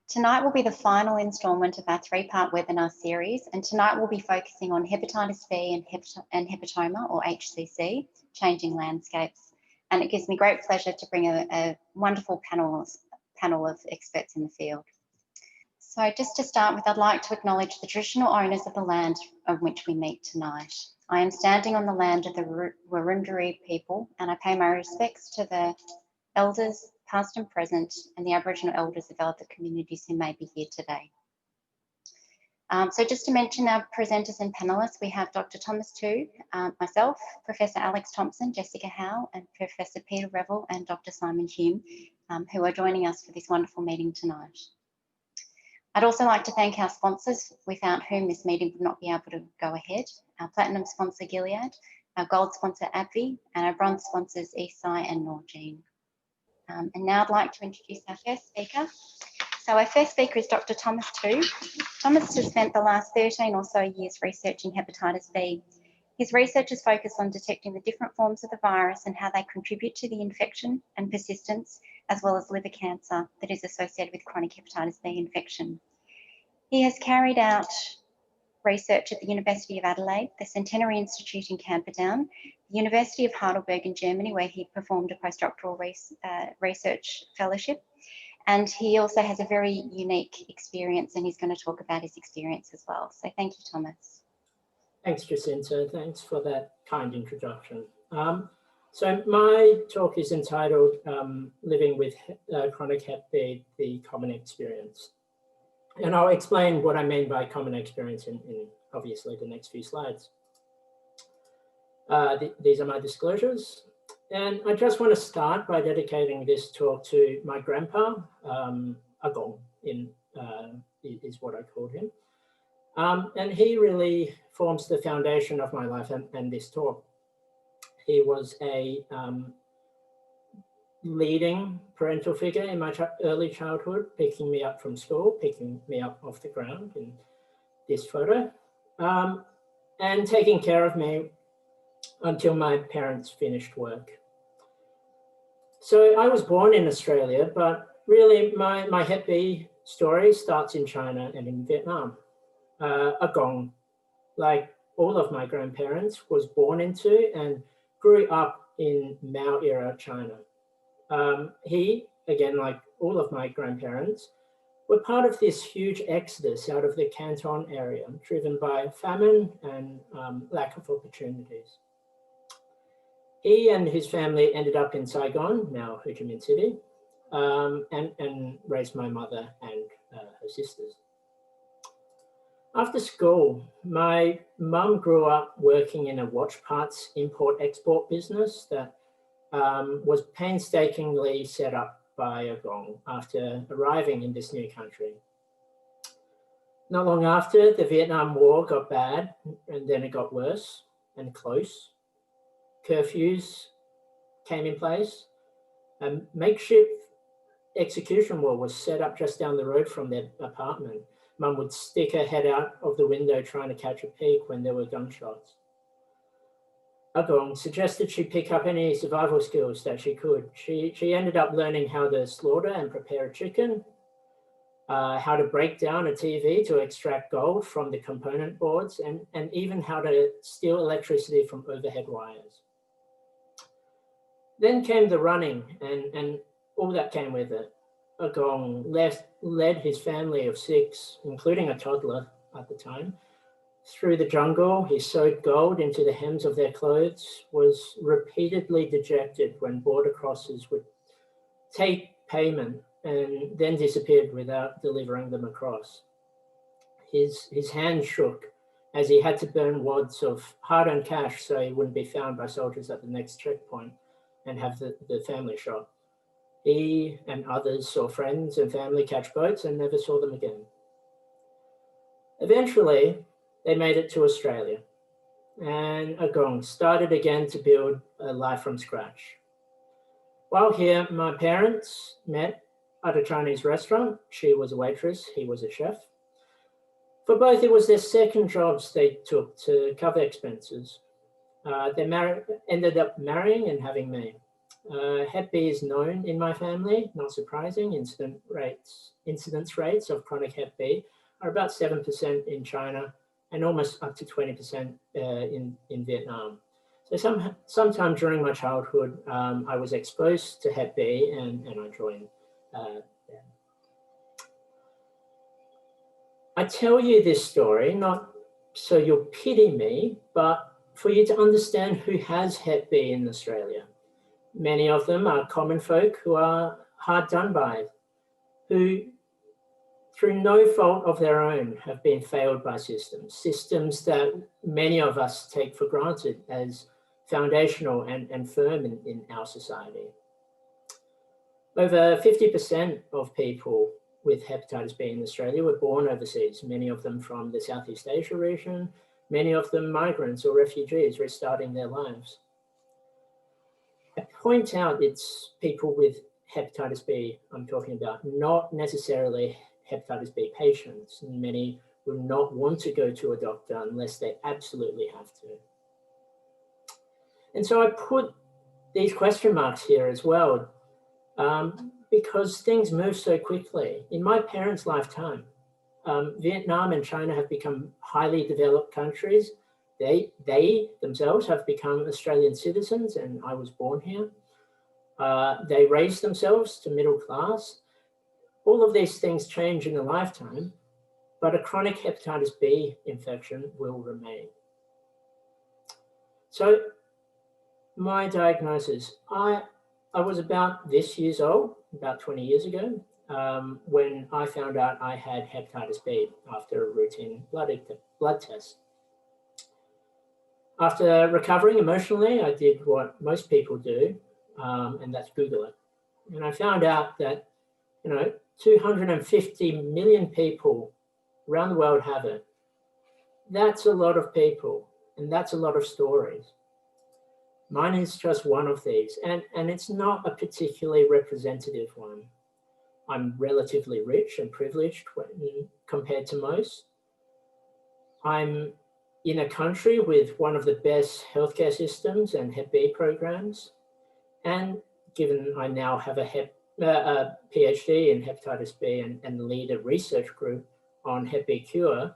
Tonight will be the final instalment of our three-part webinar series, and tonight we'll be focusing on hepatitis B and hepatoma, or HCC, changing landscapes. And it gives me great pleasure to bring a wonderful panel of experts in the field. So just to start with, I'd like to acknowledge the traditional owners of the land on which we meet tonight. I am standing on the land of the Wurundjeri people, and I pay my respects to the elders, past and present, and the Aboriginal elders of other communities who may be here today. So just to mention our presenters and panellists, we have Dr. Thomas Tu, myself, Professor Alex Thompson, Jessica Howe, and Professor Peter Revel and Dr. Simon Hume, who are joining us for this wonderful meeting tonight. I'd also like to thank our sponsors, without whom this meeting would not be able to go ahead. Our platinum sponsor, Gilead, our gold sponsor, AbbVie, and our bronze sponsors, Eisai and Norgine. And now I'd like to introduce our first speaker. So our first speaker is Dr. Thomas Tu. Thomas has spent the last 13 or so years researching hepatitis B. His research is focused on detecting the different forms of the virus and how they contribute to the infection and persistence, as well as liver cancer that is associated with chronic hepatitis B infection. He has carried out research at the University of Adelaide, the Centenary Institute in Camperdown, the University of Heidelberg in Germany, where he performed a postdoctoral research fellowship. And he also has a very unique experience, and he's going to talk about his experience as well. So thank you, Thomas. Thanks, Jacinta. Thanks for that kind introduction. So my talk is entitled Living with Chronic Hep B, the Common Experience. And I'll explain what I mean by common experience in obviously the next few slides. These are my disclosures. And I just want to start by dedicating this talk to my grandpa, Agong is what I called him. And he really forms the foundation of my life and this talk. He was a leading parental figure in my early childhood, picking me up from school, picking me up off the ground in this photo, and taking care of me until my parents finished work. So I was born in Australia, but really my Hep B story starts in China and in Vietnam. Agong, like all of my grandparents, was born into and grew up in Mao era China. He, again, like all of my grandparents, were part of this huge exodus out of the Canton area, driven by famine and lack of opportunities. He and his family ended up in Saigon, now Ho Chi Minh City, and raised my mother and her sisters. After school, my mum grew up working in a watch parts import-export business that was painstakingly set up by Agong after arriving in this new country. Not long after, the Vietnam War got bad, and then it got worse and close. Curfews came in place. A makeshift execution wall was set up just down the road from their apartment. Mum would stick her head out of the window trying to catch a peek when there were gunshots. Agong suggested she pick up any survival skills that she could. She ended up learning how to slaughter and prepare a chicken, how to break down a TV to extract gold from the component boards, and even how to steal electricity from overhead wires. Then came the running and all that came with it. Agong led his family of 6, including a toddler at the time, through the jungle. He sewed gold into the hems of their clothes, was repeatedly dejected when border crossers would take payment and then disappeared without delivering them across. His hand shook as he had to burn wads of hard-earned cash so he wouldn't be found by soldiers at the next checkpoint and have the family shot. He and others saw friends and family catch boats and never saw them again. Eventually, they made it to Australia, and Agong started again to build a life from scratch. While here, my parents met at a Chinese restaurant. She was a waitress, he was a chef. For both, it was their second jobs they took to cover expenses. They ended up marrying and having me. Hep B is known in my family, not surprising. Incidence rates of chronic Hep B are about 7% in China and almost up to 20% in Vietnam. So sometime during my childhood, I was exposed to Hep B and I joined them. I tell you this story not so you'll pity me, but for you to understand who has Hep B in Australia. Many of them are common folk who are hard done by, who through no fault of their own have been failed by systems that many of us take for granted as foundational and firm in our society. Over 50% of people with hepatitis B in Australia were born overseas, many of them from the Southeast Asia region, many of them migrants or refugees restarting their lives. I point out it's people with hepatitis B I'm talking about, not necessarily hepatitis B patients. And many will not want to go to a doctor unless they absolutely have to. And so I put these question marks here as well, because things move so quickly. In my parents' lifetime, Vietnam and China have become highly developed countries. They themselves have become Australian citizens, and I was born here. They raised themselves to middle class. All of these things change in a lifetime, but a chronic hepatitis B infection will remain. So my diagnosis, I was about this years old, about 20 years ago, when I found out I had hepatitis B after a routine blood test. After recovering emotionally, I did what most people do, and that's Google it. And I found out that, 250 million people around the world have it. That's a lot of people, and that's a lot of stories. Mine is just one of these, and it's not a particularly representative one. I'm relatively rich and privileged compared to most. I'm in a country with one of the best healthcare systems and Hep B programs. And given I now have a PhD in hepatitis B and lead a research group on Hep B cure,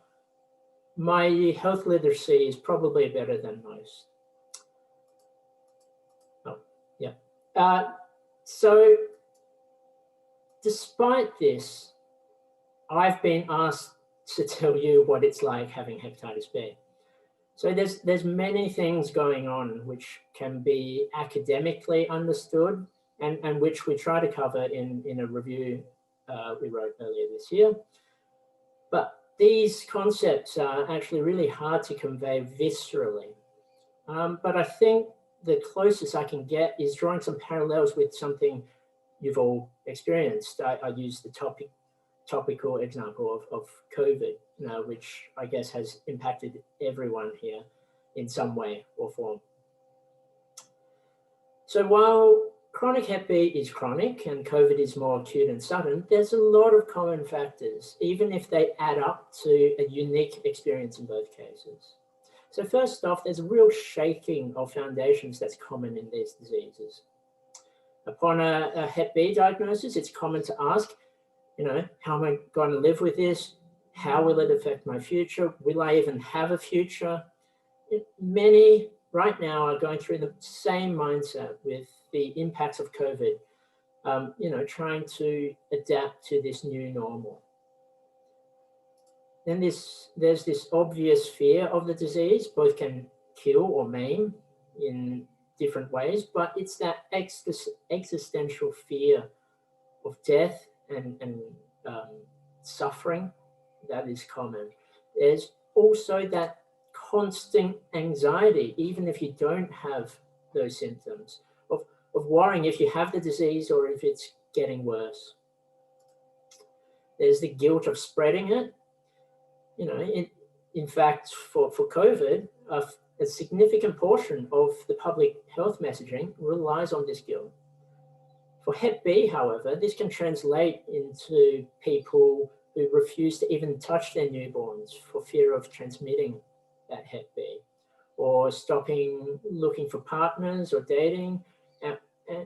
my health literacy is probably better than most. Oh, yeah. So despite this, I've been asked to tell you what it's like having hepatitis B. So there's many things going on which can be academically understood and which we try to cover in a review we wrote earlier this year. But these concepts are actually really hard to convey viscerally. But I think the closest I can get is drawing some parallels with something you've all experienced. I use the topical example of COVID, which I guess has impacted everyone here in some way or form. So while chronic Hep B is chronic and COVID is more acute and sudden, there's a lot of common factors, even if they add up to a unique experience in both cases. So first off, there's a real shaking of foundations that's common in these diseases. Upon a Hep B diagnosis, it's common to ask, how am I going to live with this? How will it affect my future? Will I even have a future? Many right now are going through the same mindset with the impacts of COVID, trying to adapt to this new normal. Then there's this obvious fear of the disease, both can kill or maim in different ways, but it's that existential fear of death and suffering that is common. There's also that constant anxiety, even if you don't have those symptoms, of worrying if you have the disease or if it's getting worse. There's the guilt of spreading it. In fact, for COVID, a significant portion of the public health messaging relies on this guilt. For Hep B, however, this can translate into people who refuse to even touch their newborns for fear of transmitting that Hep B, or stopping looking for partners or dating,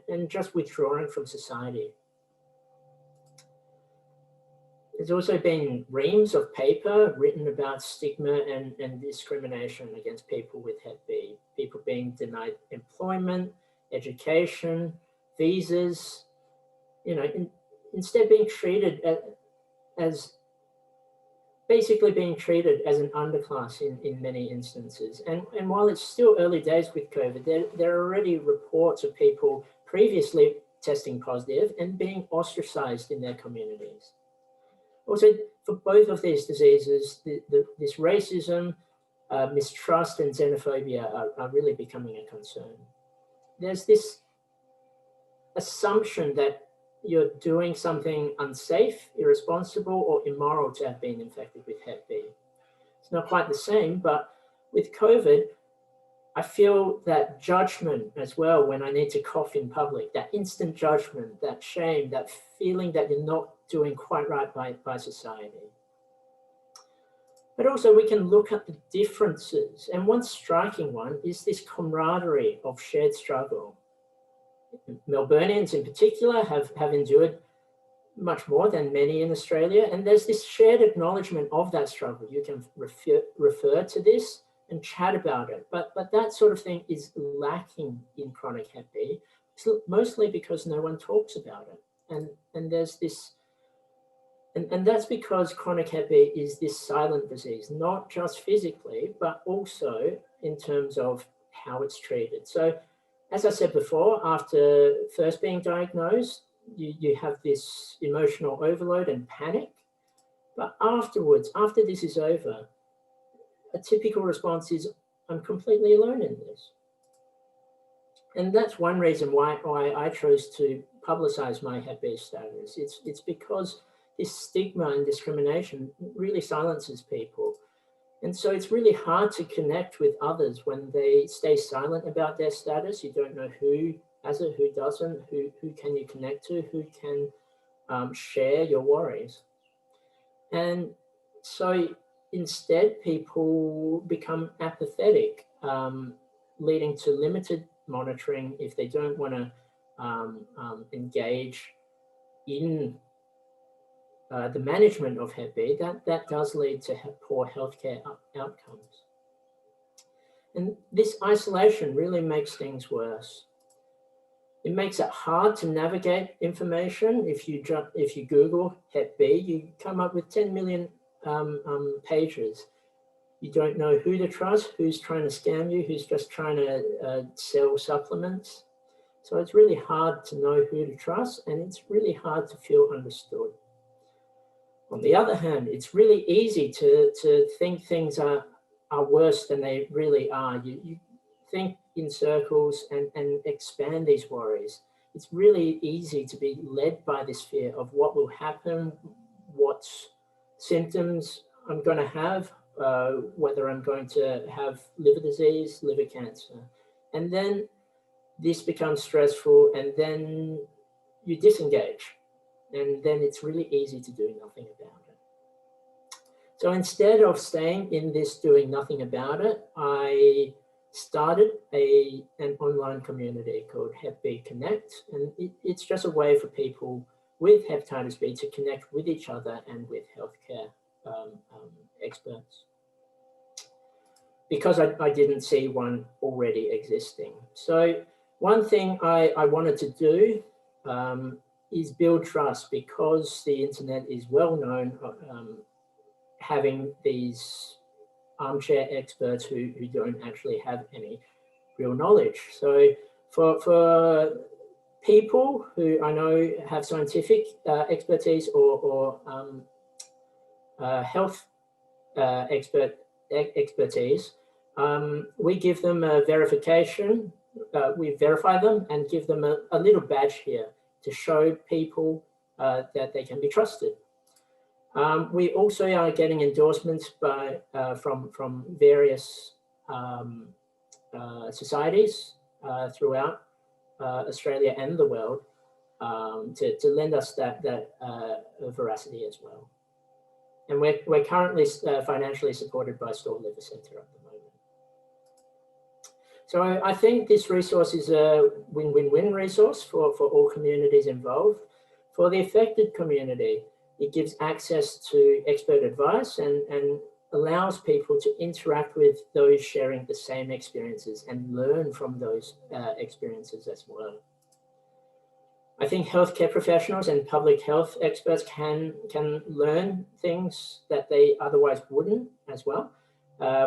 and just withdrawing from society. There's also been reams of paper written about stigma and discrimination against people with Hep B, people being denied employment, education, visas, you know, instead being treated as basically being treated as an underclass in many instances. And while it's still early days with COVID, there are already reports of people previously testing positive and being ostracized in their communities. Also, for both of these diseases, this racism, mistrust and xenophobia are really becoming a concern. There's this assumption that you're doing something unsafe, irresponsible, or immoral to have been infected with Hep B. It's not quite the same, but with COVID, I feel that judgment as well when I need to cough in public, that instant judgment, that shame, that feeling that you're not doing quite right by society. But also we can look at the differences, and one striking one is this camaraderie of shared struggle. Melburnians in particular have endured much more than many in Australia, and there's this shared acknowledgement of that struggle. You can refer to this and chat about it, but that sort of thing is lacking in chronic Hep B, mostly because no one talks about it. And there's this, and that's because chronic Hep B is this silent disease, not just physically, but also in terms of how it's treated. So as I said before, after first being diagnosed, you have this emotional overload and panic. But afterwards, after this is over, a typical response is, I'm completely alone in this. And that's one reason why I chose to publicize my Hep B status. It's because this stigma and discrimination really silences people. And so it's really hard to connect with others when they stay silent about their status. You don't know who has it, who doesn't, who can you connect to, who can share your worries. And so instead, people become apathetic, leading to limited monitoring if they don't want to engage in the management of Hep B. That does lead to poor healthcare outcomes. And this isolation really makes things worse. It makes it hard to navigate information. If you Google Hep B, you come up with 10 million pages. You don't know who to trust, who's trying to scam you, who's just trying to sell supplements. So it's really hard to know who to trust, and it's really hard to feel understood. On the other hand, it's really easy to think things are worse than they really are. You think in circles and expand these worries. It's really easy to be led by this fear of what will happen, what symptoms I'm going to have, whether I'm going to have liver disease, liver cancer. And then this becomes stressful, and then you disengage. And then it's really easy to do nothing about it. So instead of staying in this doing nothing about it, I started an online community called Hep B Connect. And it's just a way for people with hepatitis B to connect with each other and with healthcare experts, because I didn't see one already existing. So one thing I wanted to do is build trust, because the internet is well known having these armchair experts who don't actually have any real knowledge. So for people who I know have scientific expertise or health expertise, we give them a verification. We verify them and give them a little badge here to show people that they can be trusted. We also are getting endorsements from various societies throughout Australia and the world to lend us that veracity as well. And we're currently financially supported by Store Liver Centre at the moment. So I think this resource is a win-win-win resource for all communities involved. For the affected community, it gives access to expert advice and allows people to interact with those sharing the same experiences and learn from those experiences as well. I think healthcare professionals and public health experts can learn things that they otherwise wouldn't as well.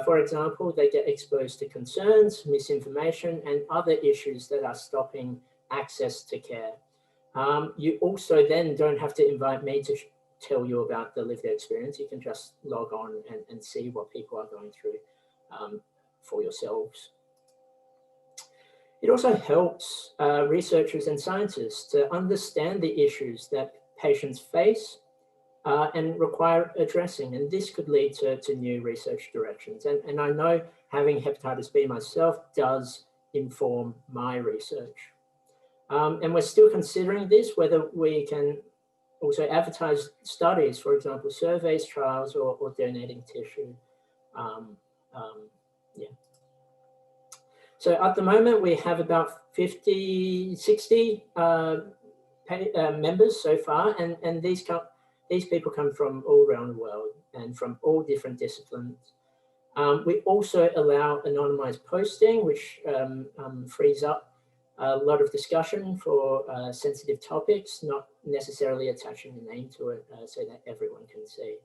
For example, they get exposed to concerns, misinformation, and other issues that are stopping access to care. You also then don't have to invite me to tell you about the lived experience. You can just log on and see what people are going through for yourselves. It also helps researchers and scientists to understand the issues that patients face and require addressing. And this could lead to new research directions. And I know having hepatitis B myself does inform my research. And we're still considering this, whether we can also advertise studies, for example, surveys, trials, or donating tissue. Yeah. So at the moment, we have about 50, 60 members so far, and these people come from all around the world and from all different disciplines. We also allow anonymized posting, which frees up a lot of discussion for sensitive topics, not necessarily attaching a name to it so that everyone can see.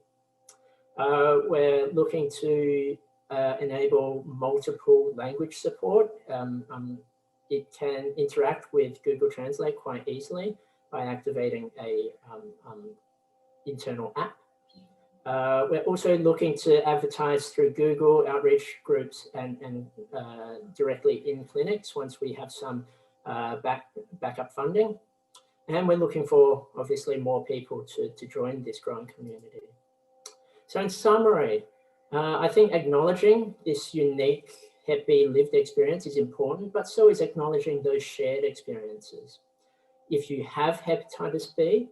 We're looking to enable multiple language support. It can interact with Google Translate quite easily by activating a internal app. We're also looking to advertise through Google outreach groups and directly in clinics once we have some backup funding. And we're looking for, obviously, more people to join this growing community. So in summary, I think acknowledging this unique Hep B lived experience is important, but so is acknowledging those shared experiences. If you have hepatitis B,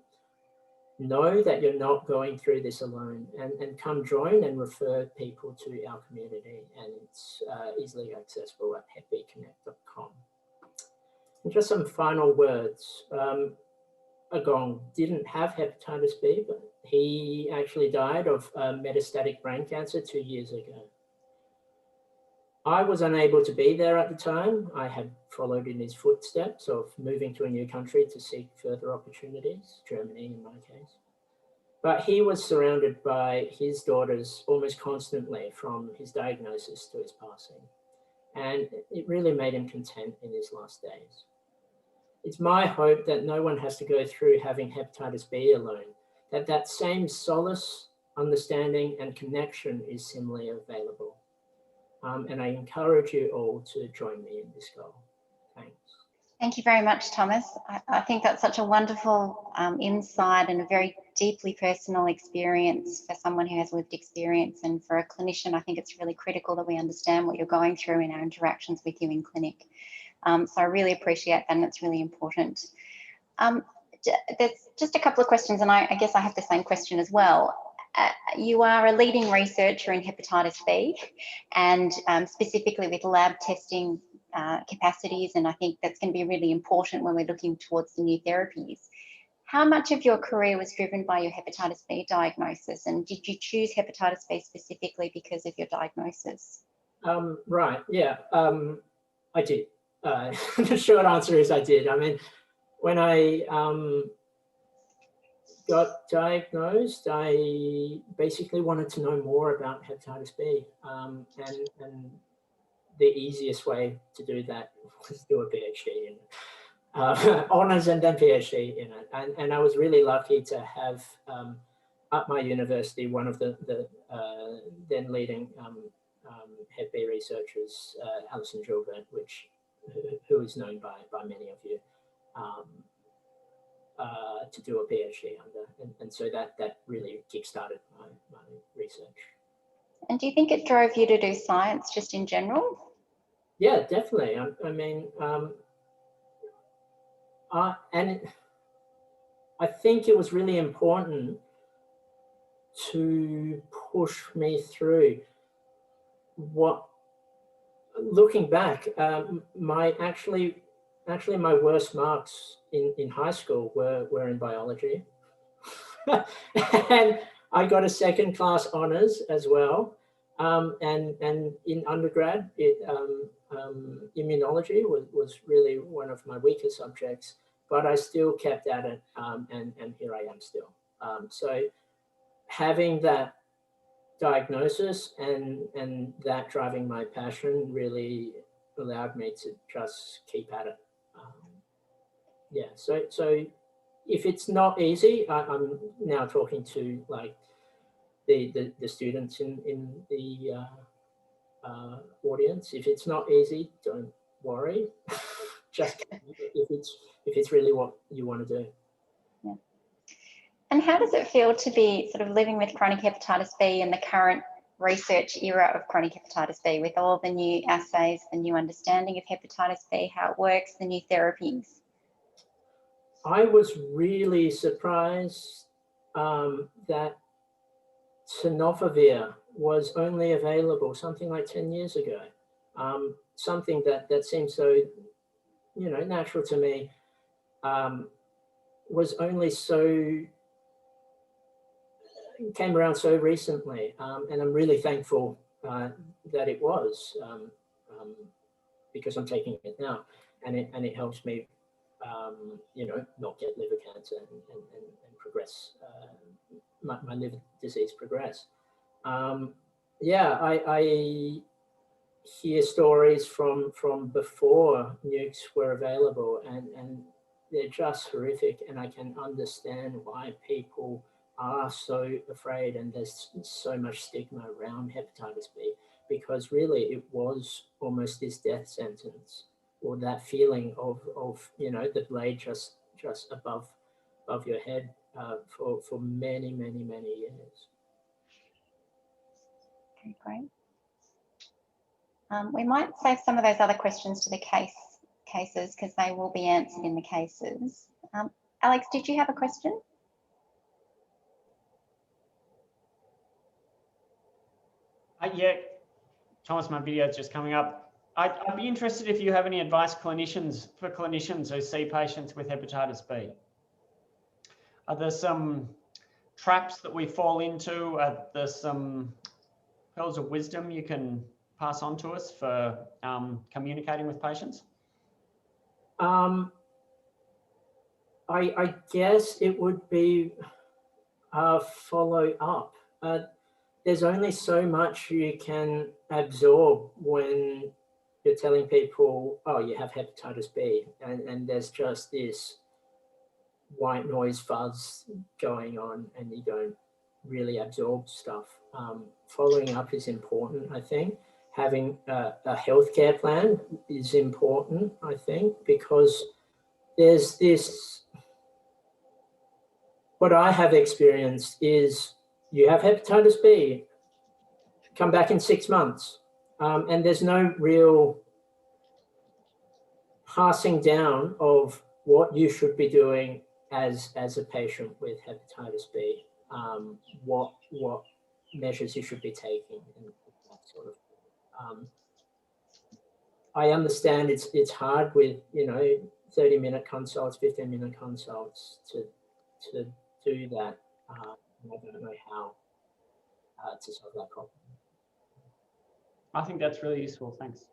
know that you're not going through this alone, and come join and refer people to our community, and it's easily accessible at hepbconnect.com. And just some final words. Agong didn't have hepatitis B, but he actually died of metastatic brain cancer 2 years ago. I was unable to be there at the time. I had followed in his footsteps of moving to a new country to seek further opportunities, Germany in my case. But he was surrounded by his daughters almost constantly from his diagnosis to his passing. And it really made him content in his last days. It's my hope that no one has to go through having hepatitis B alone, that same solace, understanding, and connection is similarly available. And I encourage you all to join me in this goal. Thanks. Thank you very much, Thomas. I think that's such a wonderful insight and a very deeply personal experience for someone who has lived experience. And for a clinician, I think it's really critical that we understand what you're going through in our interactions with you in clinic. So I really appreciate that, and it's really important. There's just a couple of questions, and I guess I have the same question as well. You are a leading researcher in hepatitis B, and specifically with lab testing capacities, and I think that's going to be really important when we're looking towards the new therapies. How much of your career was driven by your hepatitis B diagnosis, and did you choose hepatitis B specifically because of your diagnosis? Right, yeah, I did. The short answer is I did. I mean, when I got diagnosed, I basically wanted to know more about hepatitis B, and the easiest way to do that was do a PhD in it. Honours and then PhD in it. And I was really lucky to have at my university one of the then leading Hep B researchers, Alison Gilbert, who is known by many of you, to do a PhD under, and so that really kickstarted my research. And do you think it drove you to do science just in general? Yeah, definitely. I mean, and I think it was really important to push me through what looking back, my worst marks in high school were in biology. And I got a second class honors as well. And in undergrad, immunology was really one of my weaker subjects, but I still kept at it, and here I am still. So having that diagnosis and that driving my passion really allowed me to just keep at it. Yeah, so if it's not easy, I'm now talking to like the students in the audience. If it's not easy, don't worry. Just if it's really what you want to do. Yeah. And how does it feel to be sort of living with chronic hepatitis B in the current research era of chronic hepatitis B, with all the new assays, the new understanding of hepatitis B, how it works, the new therapies? I was really surprised that tenofovir was only available something like 10 years ago. Something that seemed so, natural to me, was only came around so recently. And I'm really thankful that it was, because I'm taking it now, and it helps me, not get liver cancer and progress, my liver disease progress. Yeah, I hear stories from before nukes were available, and they're just horrific, and I can understand why people are so afraid, and there's so much stigma around hepatitis B, because really it was almost this death sentence, or that feeling of the blade just above your head for many years. Okay, great. We might save some of those other questions to the cases because they will be answered in the cases. Alex, did you have a question? Yeah, Thomas, my video is just coming up. I'd be interested if you have any advice for clinicians who see patients with hepatitis B. Are there some traps that we fall into? Are there some pearls of wisdom you can pass on to us for communicating with patients? I guess it would be follow up. There's only so much you can absorb when you're telling people, oh, you have hepatitis B, and there's just this white noise fuzz going on, and you don't really absorb stuff. Following up is important, I think. Having a healthcare plan is important, I think, because there's this, what I have experienced is you have hepatitis B, come back in 6 months, and there's no real passing down of what you should be doing as a patient with hepatitis B, what measures you should be taking, and that sort of thing. I understand it's hard with 30-minute consults, 15-minute consults to do that. I don't know how to solve that problem. I think that's really useful. Thanks.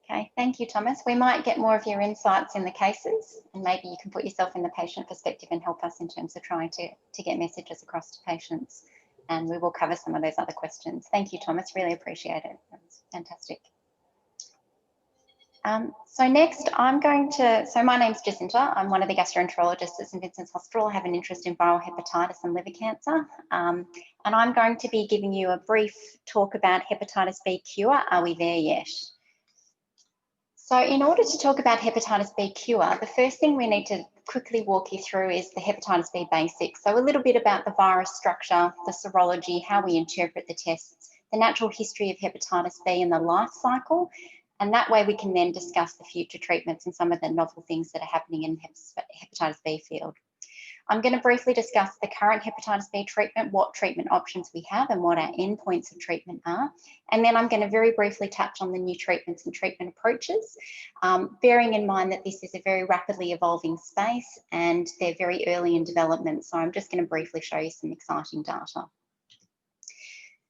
Okay, thank you, Thomas. We might get more of your insights in the cases, and maybe you can put yourself in the patient perspective and help us in terms of trying to get messages across to patients. And we will cover some of those other questions. Thank you, Thomas. Really appreciate it. That's fantastic. So next, so my name's Jacinta. I'm one of the gastroenterologists at St Vincent's Hospital. I have an interest in viral hepatitis and liver cancer. And I'm going to be giving you a brief talk about hepatitis B cure. Are we there yet? So in order to talk about hepatitis B cure, the first thing we need to quickly walk you through is the hepatitis B basics. So a little bit about the virus structure, the serology, how we interpret the tests, the natural history of hepatitis B and the life cycle. And that way we can then discuss the future treatments and some of the novel things that are happening in the hepatitis B field. I'm going to briefly discuss the current hepatitis B treatment, what treatment options we have and what our endpoints of treatment are. And then I'm going to very briefly touch on the new treatments and treatment approaches, bearing in mind that this is a very rapidly evolving space and they're very early in development. So I'm just going to briefly show you some exciting data.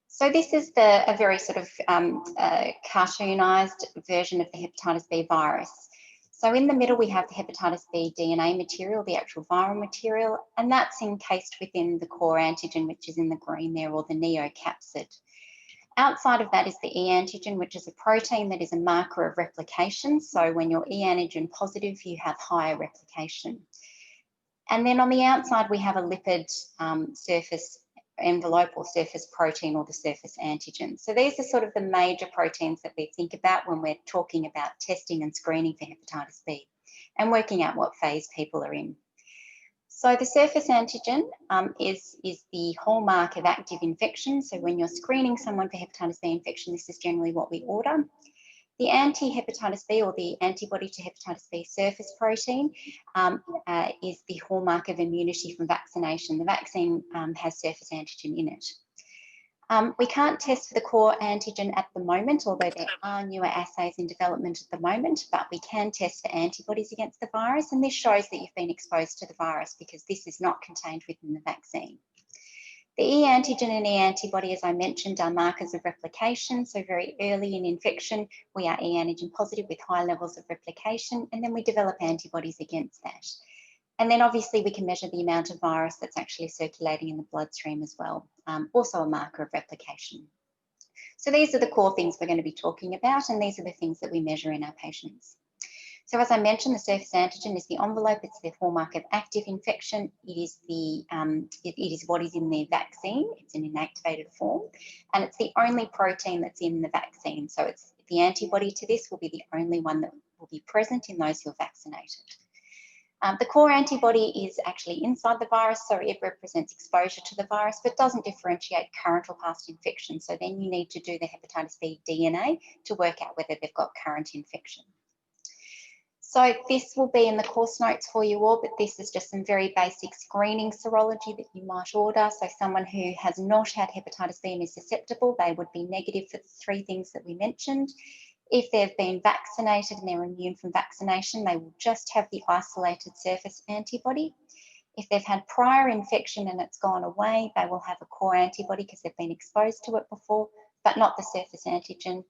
So this is a very sort of cartoonized version of the hepatitis B virus. So in the middle, we have the hepatitis B DNA material, the actual viral material, and that's encased within the core antigen, which is in the green there, or the neocapsid. Outside of that is the E antigen, which is a protein that is a marker of replication. So when you're E antigen positive, you have higher replication. And then on the outside, we have a lipid surface envelope or surface protein or the surface antigen. So these are sort of the major proteins that we think about when we're talking about testing and screening for hepatitis B and working out what phase people are in. So the surface antigen is the hallmark of active infection. So when you're screening someone for hepatitis B infection, this is generally what we order. The anti-hepatitis B or the antibody to hepatitis B surface protein is the hallmark of immunity from vaccination. The vaccine has surface antigen in it. We can't test for the core antigen at the moment, although there are newer assays in development at the moment, but we can test for antibodies against the virus, and this shows that you've been exposed to the virus because this is not contained within the vaccine. The E antigen and E antibody, as I mentioned, are markers of replication. So very early in infection, we are E antigen positive with high levels of replication, and then we develop antibodies against that. And then obviously we can measure the amount of virus that's actually circulating in the bloodstream as well, also a marker of replication. So these are the core things we're going to be talking about, and these are the things that we measure in our patients. So as I mentioned, the surface antigen is the envelope. It's the hallmark of active infection. It is what is in the vaccine. It's in inactivated form, and it's the only protein that's in the vaccine. So it's the antibody to this will be the only one that will be present in those who are vaccinated. The core antibody is actually inside the virus, so it represents exposure to the virus, but doesn't differentiate current or past infection. So then you need to do the hepatitis B DNA to work out whether they've got current infection. So this will be in the course notes for you all, but this is just some very basic screening serology that you might order. So someone who has not had hepatitis B and is susceptible, they would be negative for the 3 things that we mentioned. If they've been vaccinated and they're immune from vaccination, they will just have the isolated surface antibody. If they've had prior infection and it's gone away, they will have a core antibody because they've been exposed to it before, but not the surface antigen.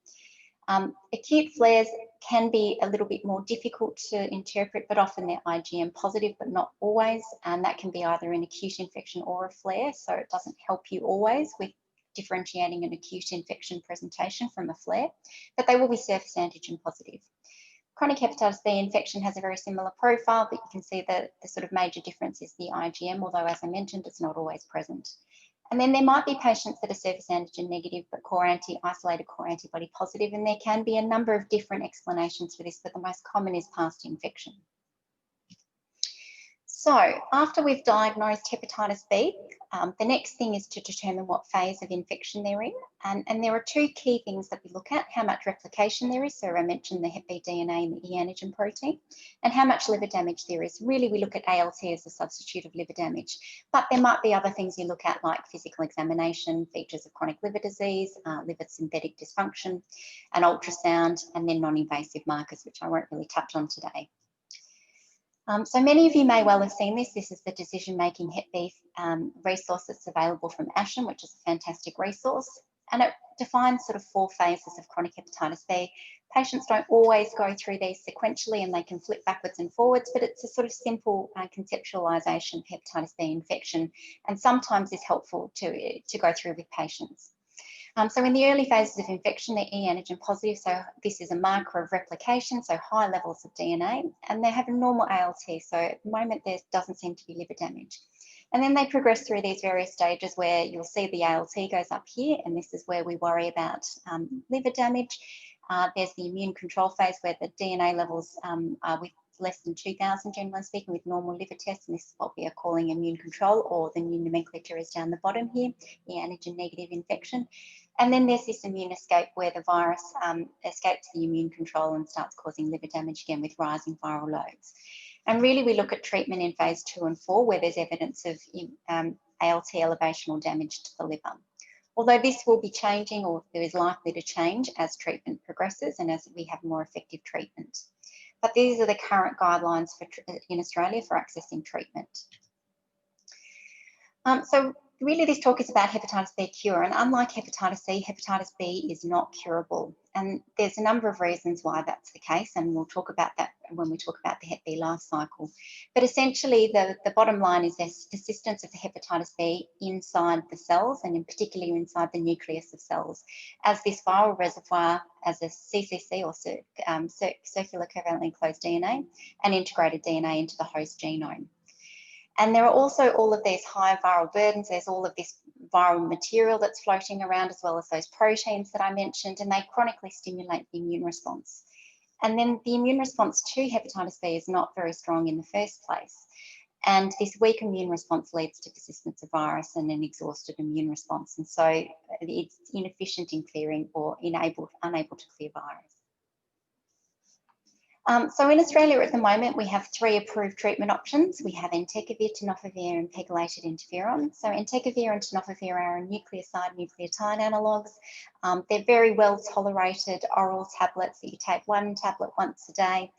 Acute flares can be a little bit more difficult to interpret, but often they're IgM positive, but not always. And that can be either an acute infection or a flare. So it doesn't help you always with differentiating an acute infection presentation from a flare, but they will be surface antigen positive. Chronic hepatitis B infection has a very similar profile, but you can see that the sort of major difference is the IgM, although as I mentioned, it's not always present. And then there might be patients that are surface antigen negative, but isolated core antibody positive, and there can be a number of different explanations for this, but the most common is past infection. So after we've diagnosed hepatitis B, the next thing is to determine what phase of infection they're in. And there are 2 key things that we look at: how much replication there is, so I mentioned the hep B DNA and the E antigen protein, and how much liver damage there is. Really, we look at ALT as a substitute of liver damage, but there might be other things you look at, like physical examination, features of chronic liver disease, liver synthetic dysfunction, an ultrasound, and then non-invasive markers, which I won't really touch on today. So many of you may well have seen this. This is the decision-making Hep B resource that's available from ASHM, which is a fantastic resource. And it defines sort of 4 phases of chronic hepatitis B. Patients don't always go through these sequentially and they can flip backwards and forwards, but it's a sort of simple conceptualisation of hepatitis B infection, and sometimes is helpful to go through with patients. So in the early phases of infection, they're E antigen positive, so this is a marker of replication, so high levels of DNA, and they have a normal ALT, so at the moment there doesn't seem to be liver damage. And then they progress through these various stages where you'll see the ALT goes up here, and this is where we worry about liver damage. There's the immune control phase where the DNA levels are with less than 2,000, generally speaking, with normal liver tests, and this is what we are calling immune control, or the new nomenclature is down the bottom here, the antigen negative infection. And then there's this immune escape where the virus escapes the immune control and starts causing liver damage again with rising viral loads. And really we look at treatment in phase 2 and 4 where there's evidence of ALT elevation or damage to the liver. Although this will be changing, or there is likely to change as treatment progresses and as we have more effective treatment. But these are the current guidelines in Australia for accessing treatment. So really this talk is about hepatitis B cure, and unlike hepatitis C, hepatitis B is not curable. And there's a number of reasons why that's the case, and we'll talk about that when we talk about the Hep B life cycle. But essentially the bottom line is there's persistence of the hepatitis B inside the cells, and in particular inside the nucleus of cells, as this viral reservoir, as a CCC or circular covalently closed DNA, and integrated DNA into the host genome. And there are also all of these high viral burdens. There's all of this viral material that's floating around, as well as those proteins that I mentioned, and they chronically stimulate the immune response. And then the immune response to hepatitis B is not very strong in the first place. And this weak immune response leads to persistence of virus and an exhausted immune response. And so it's inefficient in clearing or unable to clear virus. So in Australia at the moment, we have 3 approved treatment options. We have entecavir, tenofovir, and pegylated interferon. So entecavir and tenofovir are nucleotide analogues. They're very well tolerated oral tablets that you take 1 tablet once a day.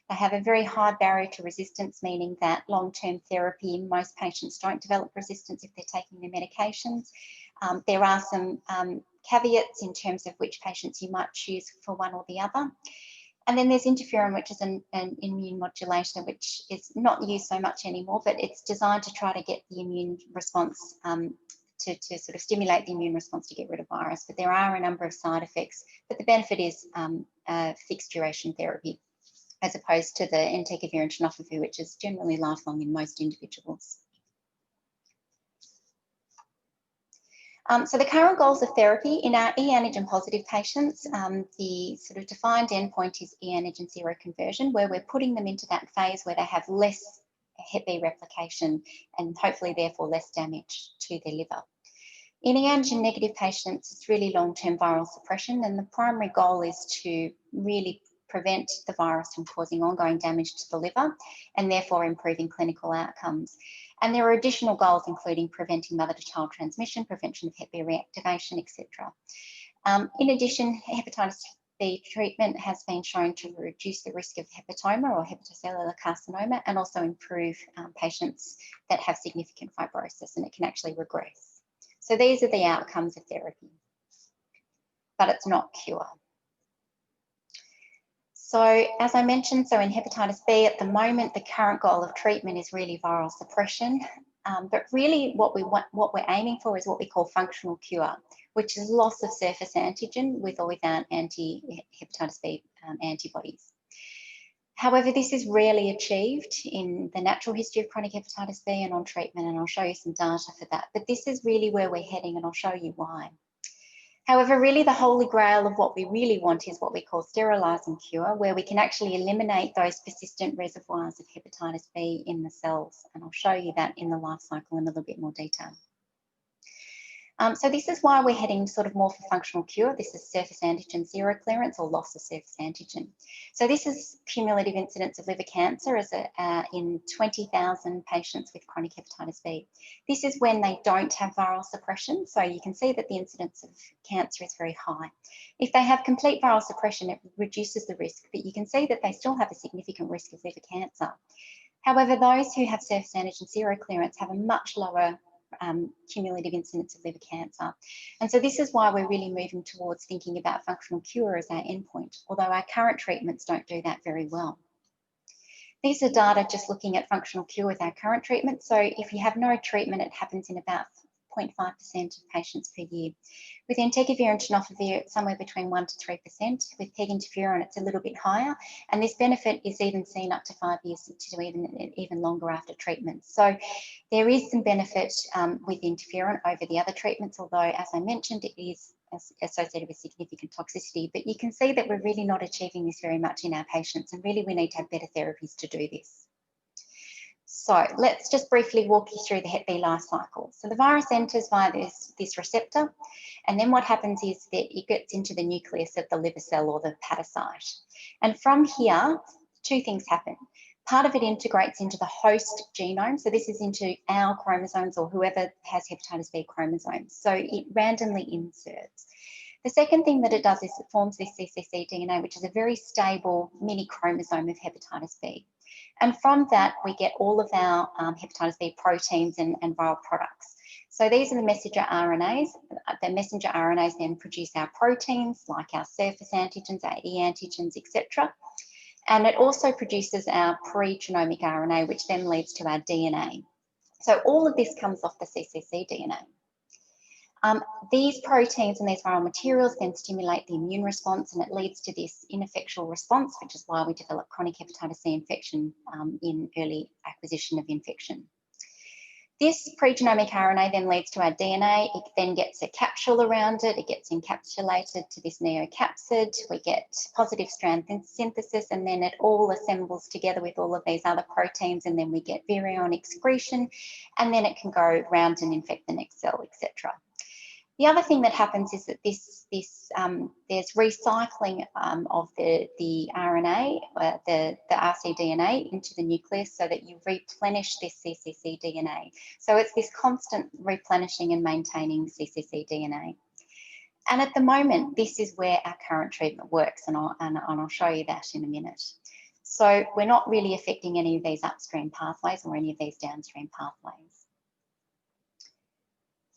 They have a very high barrier to resistance, meaning that long-term therapy, most patients don't develop resistance if they're taking their medications. There are some caveats in terms of which patients you might choose for one or the other. And then there's interferon, which is an immune modulator, which is not used so much anymore, but it's designed to try to get the immune response, to sort of stimulate the immune response to get rid of virus. But there are a number of side effects, but the benefit is fixed duration therapy, as opposed to the entecavir and tenofovir, which is generally lifelong in most individuals. So the current goals of therapy in our e-antigen positive patients, the sort of defined endpoint is e-antigen seroconversion, where we're putting them into that phase where they have less Hep B replication and hopefully therefore less damage to their liver. In e-antigen negative patients, it's really long-term viral suppression, and the primary goal is to really prevent the virus from causing ongoing damage to the liver and therefore improving clinical outcomes. And there are additional goals, including preventing mother-to-child transmission, prevention of Hep B reactivation, etc. In addition, hepatitis B treatment has been shown to reduce the risk of hepatoma or hepatocellular carcinoma, and also improve patients that have significant fibrosis, and it can actually regress. So these are the outcomes of therapy, but it's not cure. So as I mentioned, so in hepatitis B at the moment, the current goal of treatment is really viral suppression. But really what we're aiming for is what we call functional cure, which is loss of surface antigen with or without anti-hepatitis B antibodies. However, this is rarely achieved in the natural history of chronic hepatitis B and on treatment, and I'll show you some data for that. But this is really where we're heading, and I'll show you why. However, really the holy grail of what we really want is what we call sterilise and cure, where we can actually eliminate those persistent reservoirs of hepatitis B in the cells. And I'll show you that in the life cycle in a little bit more detail. So this is why we're heading sort of more for functional cure. This is surface antigen zero clearance or loss of surface antigen. So this is cumulative incidence of liver cancer as in 20,000 patients with chronic hepatitis B. This is when they don't have viral suppression. So you can see that the incidence of cancer is very high. If they have complete viral suppression, it reduces the risk, but you can see that they still have a significant risk of liver cancer. However, those who have surface antigen zero clearance have a much lower cumulative incidence of liver cancer. And so this is why we're really moving towards thinking about functional cure as our endpoint, although our current treatments don't do that very well. These are data just looking at functional cure with our current treatment. So if you have no treatment, it happens in about 0.5% of patients per year. With entecavir and tenofovir, it's somewhere between 1 to 3%. With peg interferon, it's a little bit higher, and this benefit is even seen up to 5 years to even longer after treatment. So there is some benefit with interferon over the other treatments, although, as I mentioned, it is associated with significant toxicity. But you can see that we're really not achieving this very much in our patients, and really we need to have better therapies to do this. So let's just briefly walk you through the Hep B life cycle. So the virus enters via this receptor, and then what happens is that it gets into the nucleus of the liver cell or the hepatocyte. And from here, two things happen. Part of it integrates into the host genome. So this is into our chromosomes or whoever has hepatitis B chromosomes. So it randomly inserts. The second thing that it does is it forms this CCC DNA, which is a very stable mini chromosome of hepatitis B. And from that, we get all of our hepatitis B proteins and viral products. So these are the messenger RNAs. The messenger RNAs then produce our proteins, like our surface antigens, our E antigens, etc. And it also produces our pre-genomic RNA, which then leads to our DNA. So all of this comes off the CCC DNA. These proteins and these viral materials then stimulate the immune response, and it leads to this ineffectual response, which is why we develop chronic hepatitis C infection in early acquisition of infection. This pre-genomic RNA then leads to our DNA. It then gets a capsule around it. It gets encapsulated to this neocapsid. We get positive strand synthesis, and then it all assembles together with all of these other proteins, and then we get virion excretion, and then it can go around and infect the next cell, etc. The other thing that happens is that there's recycling of the RNA, the rcDNA into the nucleus so that you replenish this CCC DNA. So it's this constant replenishing and maintaining CCC DNA. And at the moment, this is where our current treatment works, and I'll show you that in a minute. So we're not really affecting any of these upstream pathways or any of these downstream pathways.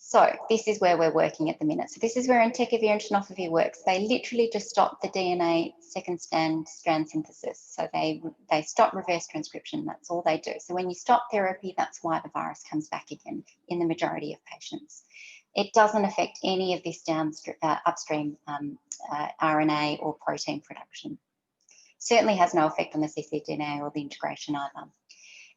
So this is where we're working at the minute. So this is where entecavir and tenofovir works. They literally just stop the DNA second strand synthesis. So they stop reverse transcription. That's all they do. So when you stop therapy, that's why the virus comes back again in the majority of patients. It doesn't affect any of this upstream RNA or protein production. Certainly has no effect on the cccDNA or the integration either.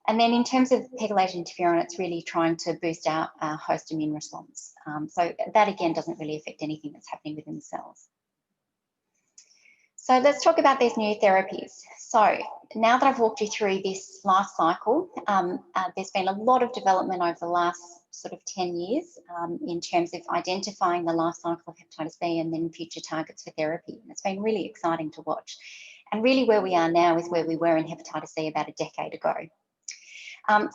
And then in terms of pegylated interferon, it's really trying to boost our host immune response. So that again doesn't really affect anything that's happening within the cells. So let's talk about these new therapies. So now that I've walked you through this life cycle, there's been a lot of development over the last sort of 10 years in terms of identifying the life cycle of hepatitis B and then future targets for therapy. And it's been really exciting to watch. And really where we are now is where we were in hepatitis C about a decade ago.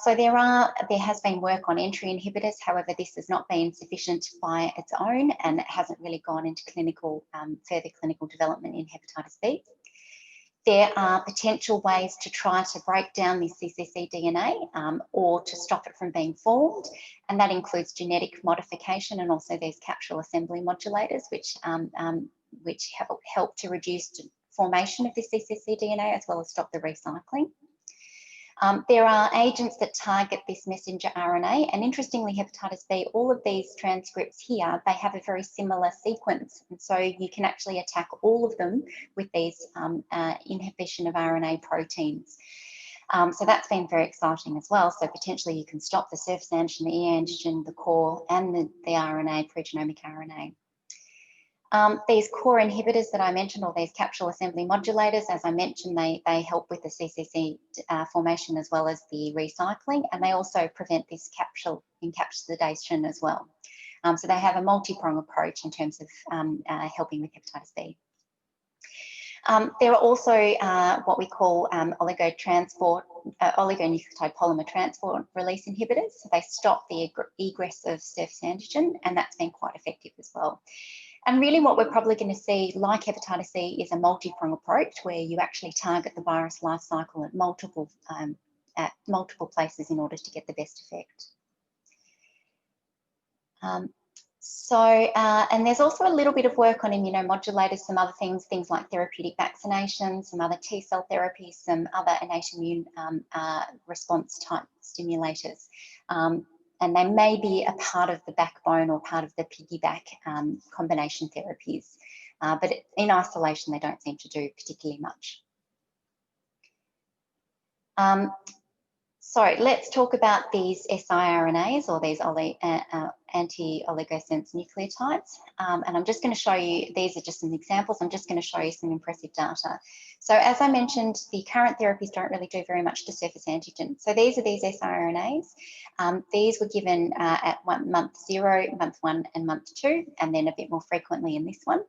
So there has been work on entry inhibitors. However, this has not been sufficient by its own, and it hasn't really gone into further clinical development in hepatitis B. There are potential ways to try to break down this CCC DNA or to stop it from being formed, and that includes genetic modification and also these capsule assembly modulators, which help to reduce the formation of the CCC DNA as well as stop the recycling. There are agents that target this messenger RNA, and interestingly, hepatitis B, all of these transcripts here, they have a very similar sequence, and so you can actually attack all of them with these inhibition of RNA proteins. So that's been very exciting as well. So potentially you can stop the surface antigen, the E antigen, the core, and the RNA, pregenomic RNA. These core inhibitors that I mentioned, or these capsule assembly modulators, as I mentioned, they help with the CCC formation as well as the recycling, and they also prevent this capsule encapsulation as well. So they have a multi-pronged approach in terms of helping with hepatitis B. There are also what we call oligonucleotide polymer transport release inhibitors. So they stop the egress of surface antigen, and that's been quite effective as well. And really what we're probably going to see, like hepatitis C, is a multi-pronged approach where you actually target the virus life cycle at multiple places in order to get the best effect. And there's also a little bit of work on immunomodulators, some other things like therapeutic vaccinations, some other T-cell therapies, some other innate immune response type stimulators. And they may be a part of the backbone or part of the piggyback combination therapies. But in isolation, they don't seem to do particularly much. So let's talk about these siRNAs or these anti-oligosense nucleotides. And I'm just going to show you, these are just some examples. I'm just going to show you some impressive data. So as I mentioned, the current therapies don't really do very much to surface antigen. So these are these siRNAs. These were given at month 0, month 1 and month 2, and then a bit more frequently in this one.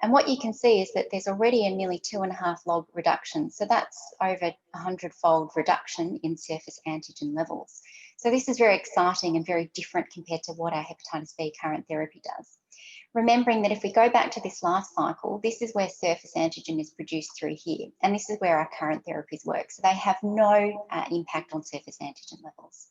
And what you can see is that there's already a nearly 2.5 log reduction. So that's over 100-fold reduction in surface antigen levels. So this is very exciting and very different compared to what our hepatitis B current therapy does. Remembering that if we go back to this last cycle, this is where surface antigen is produced through here. And this is where our current therapies work. So they have no impact on surface antigen levels.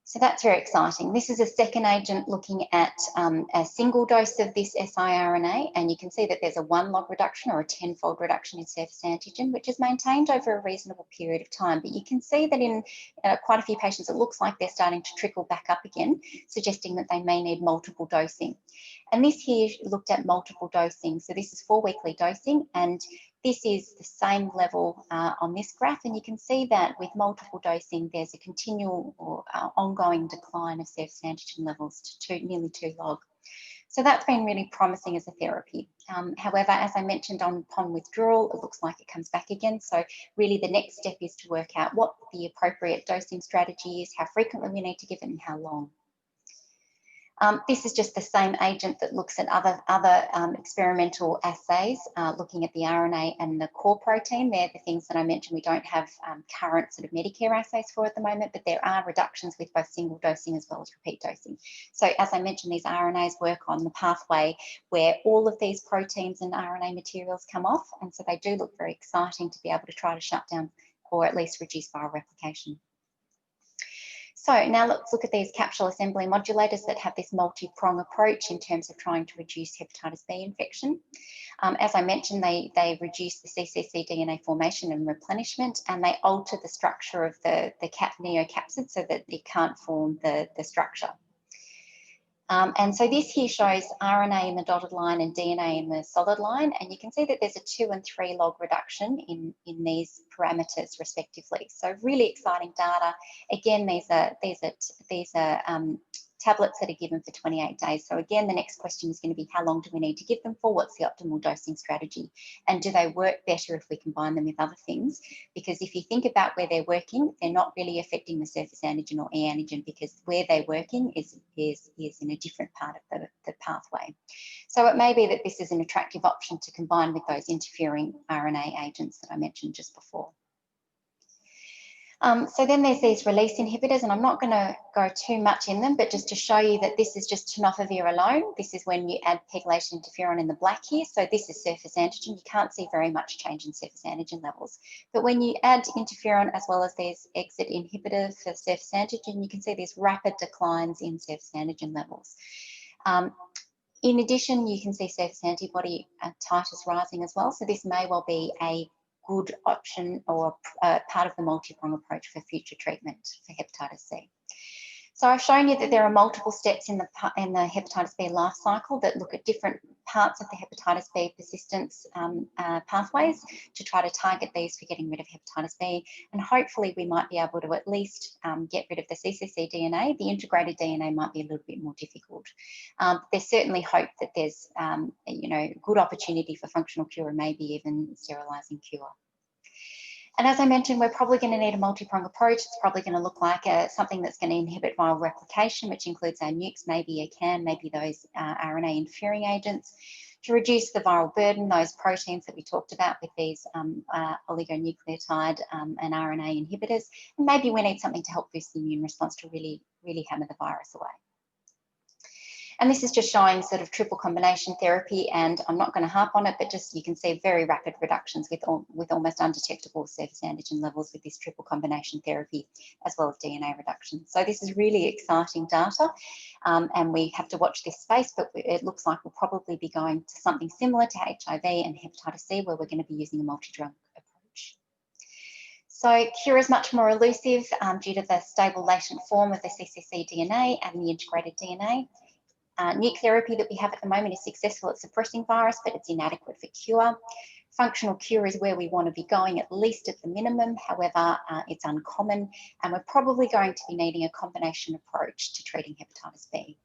So that's very exciting. This is a second agent looking at a single dose of this siRNA, and you can see that there's a 1 log reduction or a 10-fold reduction in surface antigen, which is maintained over a reasonable period of time. But you can see that in quite a few patients, it looks like they're starting to trickle back up again, suggesting that they may need multiple dosing. And this here looked at multiple dosing. So this is 4-weekly dosing, and this is the same level on this graph, and you can see that with multiple dosing, there's a continual or ongoing decline of surface antigen levels to nearly 2 log. So that's been really promising as a therapy. However, as I mentioned, upon withdrawal, it looks like it comes back again. So really the next step is to work out what the appropriate dosing strategy is, how frequently we need to give it, and how long. This is just the same agent that looks at other experimental assays, looking at the RNA and the core protein. They're the things that I mentioned we don't have current sort of Medicare assays for at the moment, but there are reductions with both single dosing as well as repeat dosing. So as I mentioned, these RNAs work on the pathway where all of these proteins and RNA materials come off, and so they do look very exciting to be able to try to shut down or at least reduce viral replication. So now let's look at these capsule assembly modulators that have this multi-prong approach in terms of trying to reduce hepatitis B infection. As I mentioned, they reduce the CCC DNA formation and replenishment, and they alter the structure of the neocapsid so that it can't form the structure. And so this here shows RNA in the dotted line and DNA in the solid line, and you can see that there's a 2 and 3 log reduction in these parameters respectively. So really exciting data. Again, these are tablets that are given for 28 days. So again, the next question is going to be how long do we need to give them for? What's the optimal dosing strategy? And do they work better if we combine them with other things? Because if you think about where they're working, they're not really affecting the surface antigen or e antigen, because where they're working is in a different part of the pathway. So it may be that this is an attractive option to combine with those interfering RNA agents that I mentioned just before. So then there's these release inhibitors, and I'm not going to go too much in them, but just to show you that this is just tenofovir alone. This is when you add pegylated interferon in the black here. So this is surface antigen. You can't see very much change in surface antigen levels. But when you add interferon as well as these exit inhibitors for surface antigen, you can see these rapid declines in surface antigen levels. In addition, you can see surface antibody titers rising as well. So this may well be a good option or part of the multi-prong approach for future treatment for hepatitis C. So I've shown you that there are multiple steps in the hepatitis B life cycle that look at different parts of the hepatitis B persistence pathways to try to target these for getting rid of hepatitis B. And hopefully we might be able to at least get rid of the CCC DNA. The integrated DNA might be a little bit more difficult. There's certainly hope that there's good opportunity for functional cure and maybe even sterilizing cure. And as I mentioned, we're probably going to need a multi-prong approach. It's probably going to look like something that's going to inhibit viral replication, which includes our nukes, maybe a CAN, maybe those RNA interfering agents, to reduce the viral burden, those proteins that we talked about with these oligonucleotide and RNA inhibitors. And maybe we need something to help boost the immune response to really hammer the virus away. And this is just showing sort of triple combination therapy, and I'm not going to harp on it, but just you can see very rapid reductions with almost undetectable surface antigen levels with this triple combination therapy, as well as DNA reduction. So this is really exciting data, and we have to watch this space, but it looks like we'll probably be going to something similar to HIV and hepatitis C, where we're going to be using a multi-drug approach. So cure is much more elusive due to the stable latent form of the CCC DNA and the integrated DNA. Nuke therapy that we have at the moment is successful at suppressing virus, but it's inadequate for cure. Functional cure is where we want to be going, at least at the minimum. However, it's uncommon, and we're probably going to be needing a combination approach to treating hepatitis B.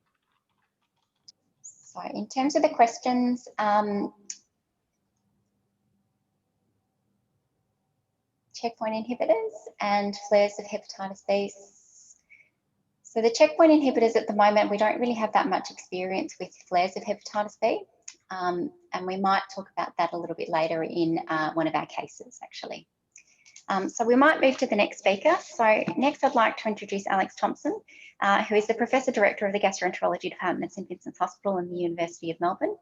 So in terms of the questions, checkpoint inhibitors and flares of hepatitis B. So the checkpoint inhibitors at the moment, we don't really have that much experience with flares of hepatitis B. And we might talk about that a little bit later in one of our cases, actually. So we might move to the next speaker. So next I'd like to introduce Alex Thompson, who is the Professor Director of the Gastroenterology Department at St Vincent's Hospital in the University of Melbourne.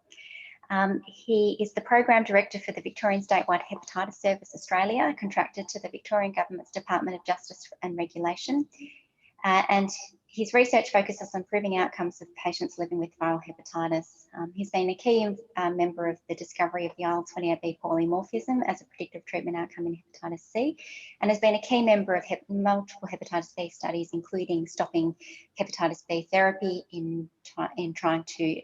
He is the Program Director for the Victorian Statewide Hepatitis Service Australia, contracted to the Victorian Government's Department of Justice and Regulation. And his research focuses on improving outcomes of patients living with viral hepatitis. He's been a key member of the discovery of the IL-28B polymorphism as a predictive treatment outcome in hepatitis C, and has been a key member of multiple hepatitis B studies, including stopping hepatitis B therapy in trying to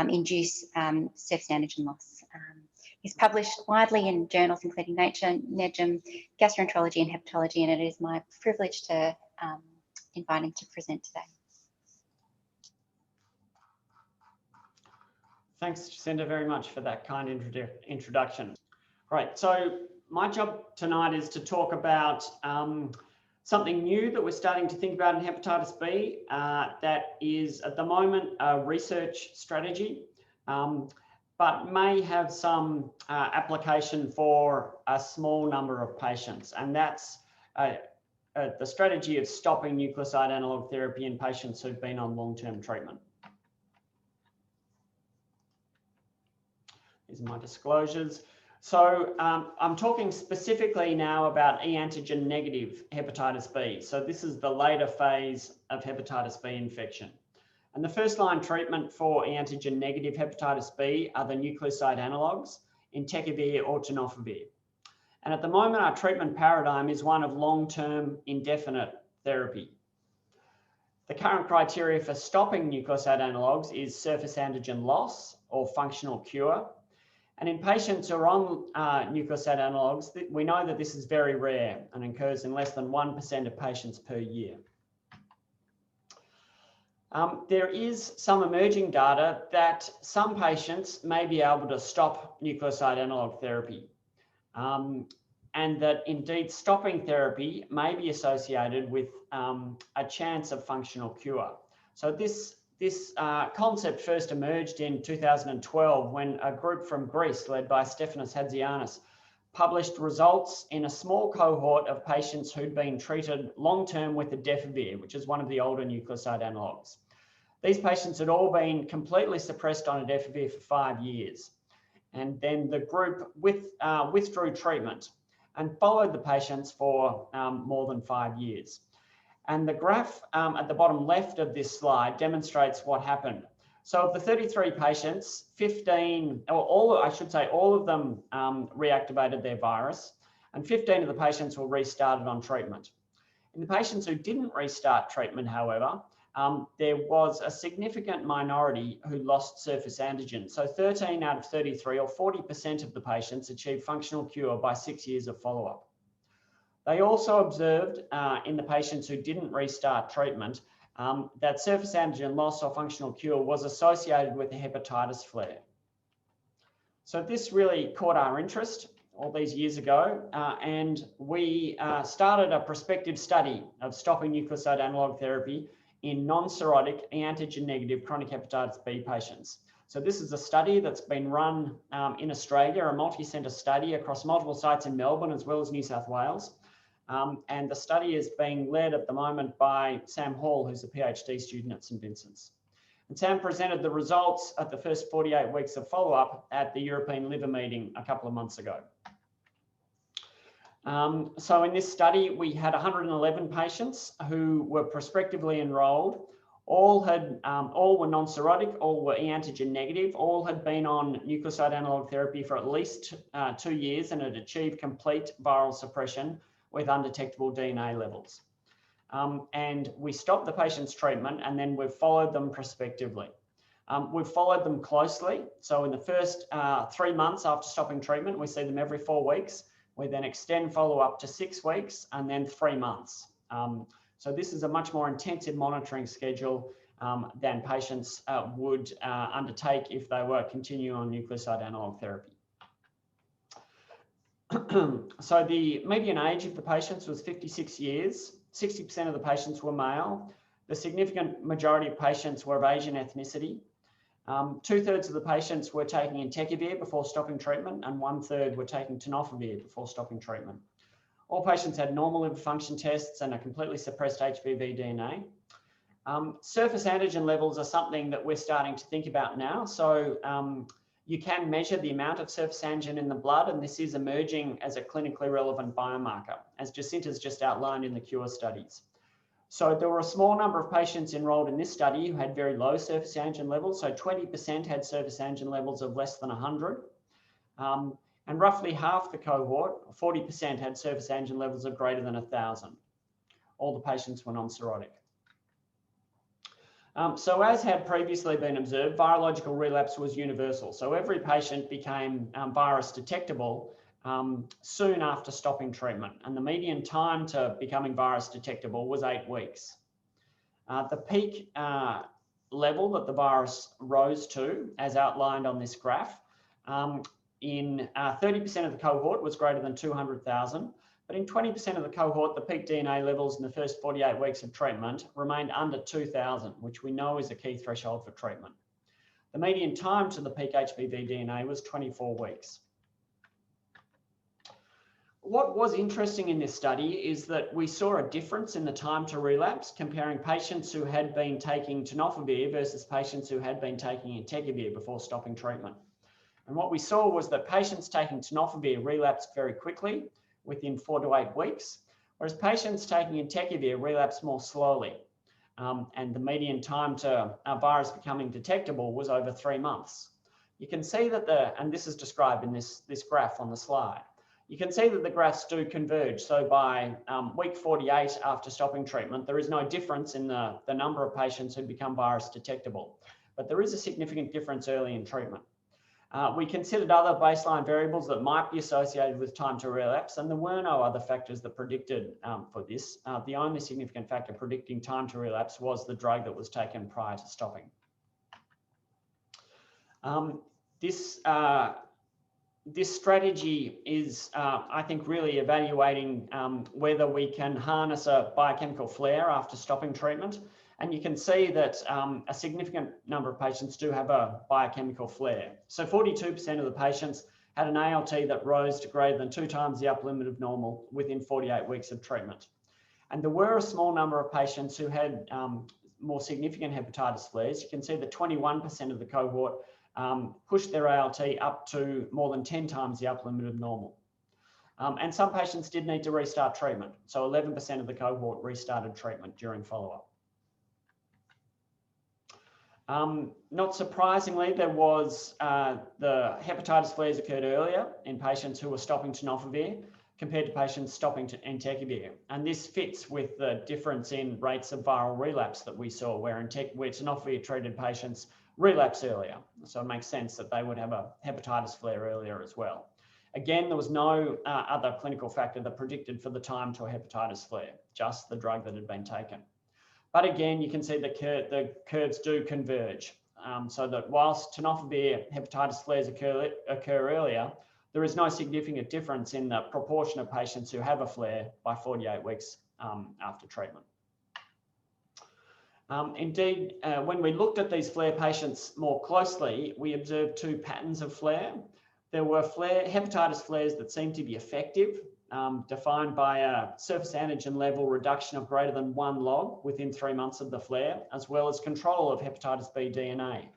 induce surface antigen loss. He's published widely in journals including Nature, NEJM, Gastroenterology and Hepatology, and it is my privilege to invite him to present today. Thanks, Jacinda, very much for that kind introduction. Right, so my job tonight is to talk about something new that we're starting to think about in hepatitis B that is at the moment a research strategy, but may have some application for a small number of patients, and that's the strategy of stopping nucleoside analog therapy in patients who've been on long-term treatment. These are my disclosures. So I'm talking specifically now about e-antigen negative hepatitis B. So this is the later phase of hepatitis B infection. And the first line treatment for e-antigen negative hepatitis B are the nucleoside analogues, entecavir or tenofovir. And at the moment, our treatment paradigm is one of long-term indefinite therapy. The current criteria for stopping nucleoside analogues is surface antigen loss or functional cure. And in patients who are on nucleoside analogues, we know that this is very rare and occurs in less than 1% of patients per year. There is some emerging data that some patients may be able to stop nucleoside analog therapy, and that indeed stopping therapy may be associated with a chance of functional cure. So this concept first emerged in 2012 when a group from Greece led by Stefanos Hadzianis published results in a small cohort of patients who'd been treated long-term with adefovir, which is one of the older nucleoside analogues. These patients had all been completely suppressed on adefovir for 5 years. And then the group withdrew treatment and followed the patients for more than 5 years. And the graph at the bottom left of this slide demonstrates what happened. So of the 33 patients, 15, or all of them reactivated their virus, and 15 of the patients were restarted on treatment. In the patients who didn't restart treatment, however, there was a significant minority who lost surface antigen. So 13 out of 33, or 40% of the patients, achieved functional cure by 6 years of follow-up. They also observed in the patients who didn't restart treatment that surface antigen loss or functional cure was associated with a hepatitis flare. So this really caught our interest all these years ago, and we started a prospective study of stopping nucleoside analog therapy in non-cirrhotic e-antigen negative chronic hepatitis B patients. So this is a study that's been run in Australia, a multi-centre study across multiple sites in Melbourne as well as New South Wales. And the study is being led at the moment by Sam Hall, who's a PhD student at St Vincent's. And Sam presented the results at the first 48 weeks of follow-up at the European Liver Meeting a couple of months ago. So in this study, we had 111 patients who were prospectively enrolled. All were non-cirrhotic, all were e-antigen negative, all had been on nucleoside analog therapy for at least 2 years and had achieved complete viral suppression with undetectable DNA levels. And we stopped the patient's treatment and then we've followed them prospectively. We've followed them closely. So in the first 3 months after stopping treatment, we see them every 4 weeks. We then extend follow-up to 6 weeks and then 3 months. So this is a much more intensive monitoring schedule than patients would undertake if they were continuing on nucleoside analog therapy. So the median age of the patients was 56 years. 60% of the patients were male. The significant majority of patients were of Asian ethnicity. 2/3 of the patients were taking entecavir before stopping treatment, and 1/3 were taking tenofovir before stopping treatment. All patients had normal liver function tests and a completely suppressed HBV DNA. Surface antigen levels are something that we're starting to think about now. So you can measure the amount of surface antigen in the blood, and this is emerging as a clinically relevant biomarker, as Jacinta's just outlined in the CURE studies. So there were a small number of patients enrolled in this study who had very low surface antigen levels. So 20% had surface antigen levels of less than 100. And roughly half the cohort, 40%, had surface antigen levels of greater than 1,000. All the patients were non-cirrhotic. So as had previously been observed, virological relapse was universal. So every patient became virus detectable soon after stopping treatment. And the median time to becoming virus detectable was 8 weeks. The peak level that the virus rose to, as outlined on this graph, in 30% of the cohort was greater than 200,000. But in 20% of the cohort, the peak DNA levels in the first 48 weeks of treatment remained under 2,000, which we know is a key threshold for treatment. The median time to the peak HBV DNA was 24 weeks. What was interesting in this study is that we saw a difference in the time to relapse comparing patients who had been taking tenofovir versus patients who had been taking entecavir before stopping treatment. And what we saw was that patients taking tenofovir relapsed very quickly, within 4 to 8 weeks, whereas patients taking entecavir relapsed more slowly. And the median time to virus becoming detectable was over 3 months. You can see that and this is described in this graph on the slide, you can see that the graphs do converge. So by week 48 after stopping treatment, there is no difference in the number of patients who become virus detectable, but there is a significant difference early in treatment. We considered other baseline variables that might be associated with time to relapse, and there were no other factors that predicted for this. The only significant factor predicting time to relapse was the drug that was taken prior to stopping. This strategy is, I think, really evaluating whether we can harness a biochemical flare after stopping treatment. And you can see that a significant number of patients do have a biochemical flare. So 42% of the patients had an ALT that rose to greater than 2 times the upper limit of normal within 48 weeks of treatment. And there were a small number of patients who had more significant hepatitis flares. You can see that 21% of the cohort pushed their ALT up to more than 10 times the upper limit of normal. And some patients did need to restart treatment. So 11% of the cohort restarted treatment during follow-up. Not surprisingly, there was the hepatitis flares occurred earlier in patients who were stopping tenofovir compared to patients stopping entecavir. And this fits with the difference in rates of viral relapse that we saw where tenofovir treated patients relapse earlier. So it makes sense that they would have a hepatitis flare earlier as well. Again, there was no other clinical factor that predicted for the time to a hepatitis flare, just the drug that had been taken. But again, you can see the curves do converge. So that whilst tenofovir hepatitis flares occur earlier, there is no significant difference in the proportion of patients who have a flare by 48 weeks after treatment. Indeed, when we looked at these flare patients more closely, we observed 2 patterns of flare. There were hepatitis flares that seemed to be effective, defined by a surface antigen level reduction of greater than 1 log within 3 months of the flare, as well as control of hepatitis B DNA.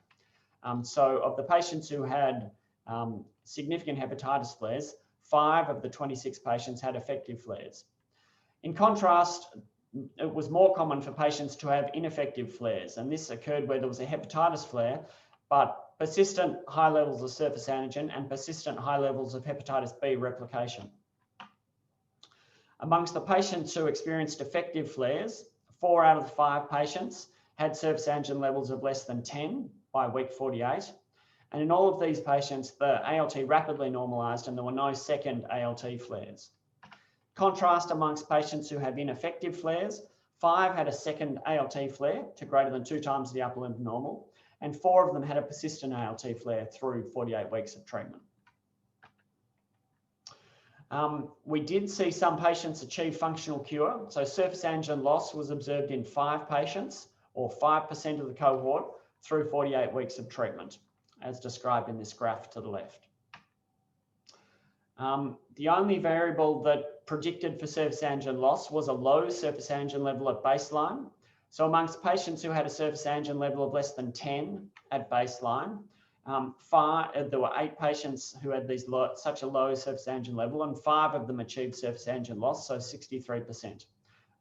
So of the patients who had significant hepatitis flares, 5 of the 26 patients had effective flares. In contrast, it was more common for patients to have ineffective flares, and this occurred where there was a hepatitis flare, but persistent high levels of surface antigen and persistent high levels of hepatitis B replication. Amongst the patients who experienced effective flares, 4 out of the 5 patients had surface antigen levels of less than 10 by week 48. And in all of these patients, the ALT rapidly normalised and there were no second ALT flares. Contrast amongst patients who have ineffective flares, 5 had a second ALT flare to greater than 2 times the upper limit of normal, and 4 of them had a persistent ALT flare through 48 weeks of treatment. We did see some patients achieve functional cure. So surface antigen loss was observed in 5 patients, or 5% of the cohort, through 48 weeks of treatment, as described in this graph to the left. The only variable that predicted for surface antigen loss was a low surface antigen level at baseline. So amongst patients who had a surface antigen level of less than 10 at baseline, there were 8 patients who had such a low surface antigen level, and 5 of them achieved surface antigen loss, so 63%.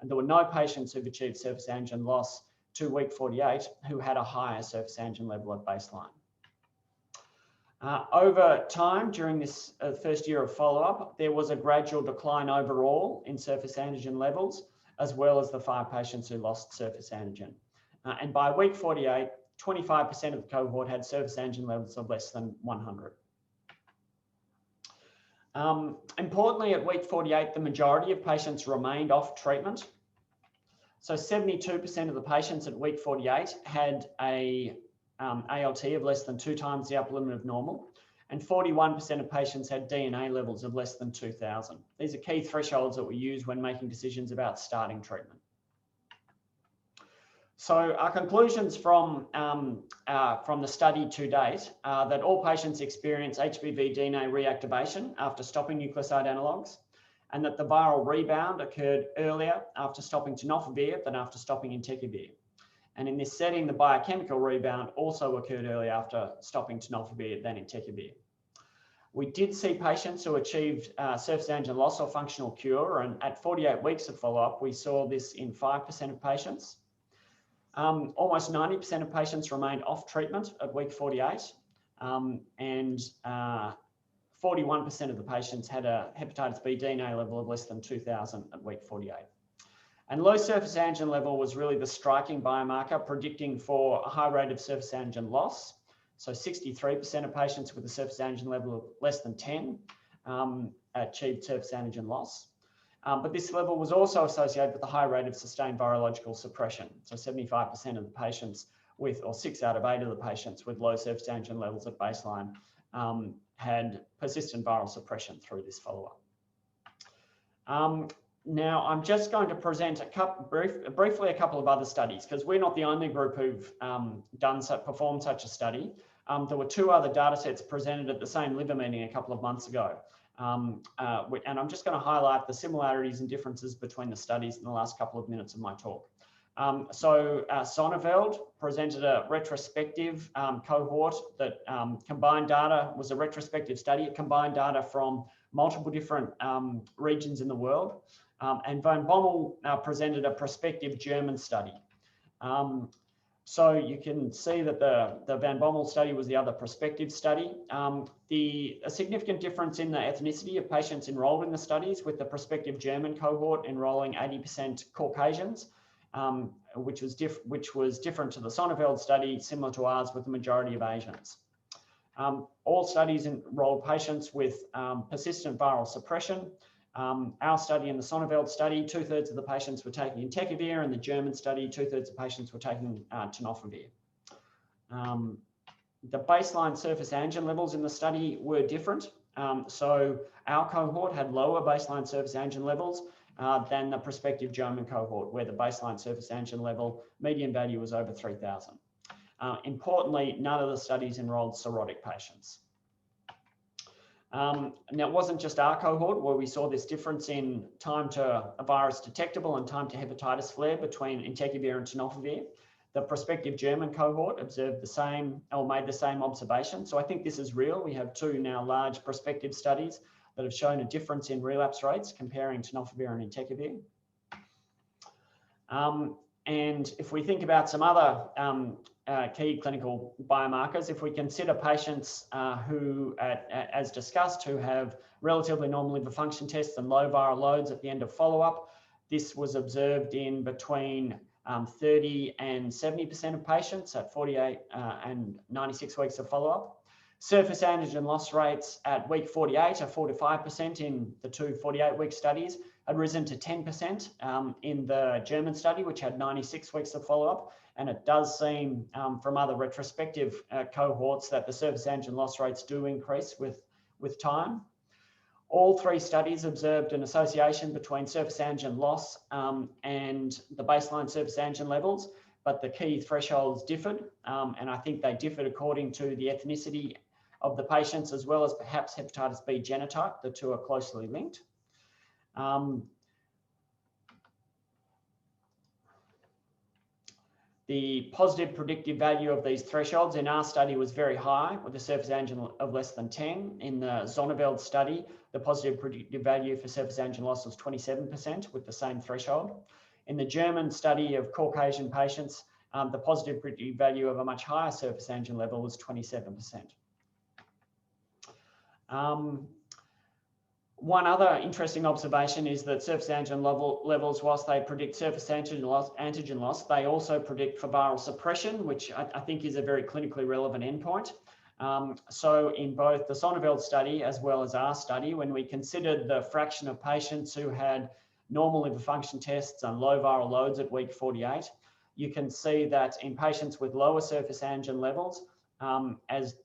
And there were no patients who've achieved surface antigen loss to week 48 who had a higher surface antigen level at baseline. Over time, during this first year of follow-up, there was a gradual decline overall in surface antigen levels, as well as the 5 patients who lost surface antigen. And by week 48, 25% of the cohort had surface antigen levels of less than 100. Importantly, at week 48, the majority of patients remained off treatment. So 72% of the patients at week 48 had a ALT of less than 2 times the upper limit of normal, and 41% of patients had DNA levels of less than 2,000. These are key thresholds that we use when making decisions about starting treatment. So our conclusions from the study to date are that all patients experience HBV DNA reactivation after stopping nucleoside analogues, and that the viral rebound occurred earlier after stopping tenofovir than after stopping entecavir. And in this setting, the biochemical rebound also occurred early after stopping tenofovir than entecavir. We did see patients who achieved surface antigen loss or functional cure, and at 48 weeks of follow-up, we saw this in 5% of patients. Almost 90% of patients remained off treatment at week 48, and 41% of the patients had a hepatitis B DNA level of less than 2,000 at week 48. And low surface antigen level was really the striking biomarker predicting for a high rate of surface antigen loss. So 63% of patients with a surface antigen level of less than 10 achieved surface antigen loss. But this level was also associated with a high rate of sustained virological suppression. So 75% of the patients with, or 6 out of 8 of the patients with low surface antigen levels at baseline had persistent viral suppression through this follow-up. Now, I'm just going to present briefly a couple of other studies, because we're not the only group who've performed such a study. There were 2 other data sets presented at the same liver meeting a couple of months ago. And I'm just going to highlight the similarities and differences between the studies in the last couple of minutes of my talk. Sonneveld presented a retrospective cohort that combined data, was a retrospective study. It combined data from multiple different regions in the world. And Van Bommel presented a prospective German study. So you can see that the Van Bommel study was the other prospective study. A significant difference in the ethnicity of patients enrolled in the studies, with the prospective German cohort enrolling 80% Caucasians, which was different to the Sonneveld study, similar to ours, with the majority of Asians. All studies enrolled patients with persistent viral suppression. Our study and the Sonneveld study, 2/3 of the patients were taking entecavir, and the German study, 2/3 of patients were taking tenofovir. The baseline surface antigen levels in the study were different. So our cohort had lower baseline surface antigen levels than the prospective German cohort, where the baseline surface antigen level median value was over 3,000. Importantly, none of the studies enrolled cirrhotic patients. Now, it wasn't just our cohort where we saw this difference in time to a virus detectable and time to hepatitis flare between entecavir and tenofovir. The prospective German cohort observed the same, or made the same observation. So I think this is real. We have 2 now large prospective studies that have shown a difference in relapse rates comparing tenofovir and entecavir. And if we think about some other key clinical biomarkers, if we consider patients who, as discussed, who have relatively normal liver function tests and low viral loads at the end of follow-up, this was observed in between 30 and 70% of patients at 48 and 96 weeks of follow-up. Surface antigen loss rates at week 48 are 4 to 5% in the two 48-week studies, had risen to 10% in the German study, which had 96 weeks of follow-up. And it does seem from other retrospective cohorts that the surface antigen loss rates do increase with time. All three studies observed an association between surface antigen loss and the baseline surface antigen levels, but the key thresholds differed, and I think they differed according to the ethnicity of the patients, as well as perhaps hepatitis B genotype. The two are closely linked. The positive predictive value of these thresholds in our study was very high, with a surface antigen of less than 10. In the Zonneveld study, the positive predictive value for surface antigen loss was 27% with the same threshold. In the German study of Caucasian patients, the positive predictive value of a much higher surface antigen level was 27%. One other interesting observation is that surface antigen levels, whilst they predict surface antigen loss, they also predict for viral suppression, which I think is a very clinically relevant endpoint. So in both the Zonneveld study as well as our study, when we considered the fraction of patients who had normal liver function tests and low viral loads at week 48, you can see that in patients with lower surface antigen levels, as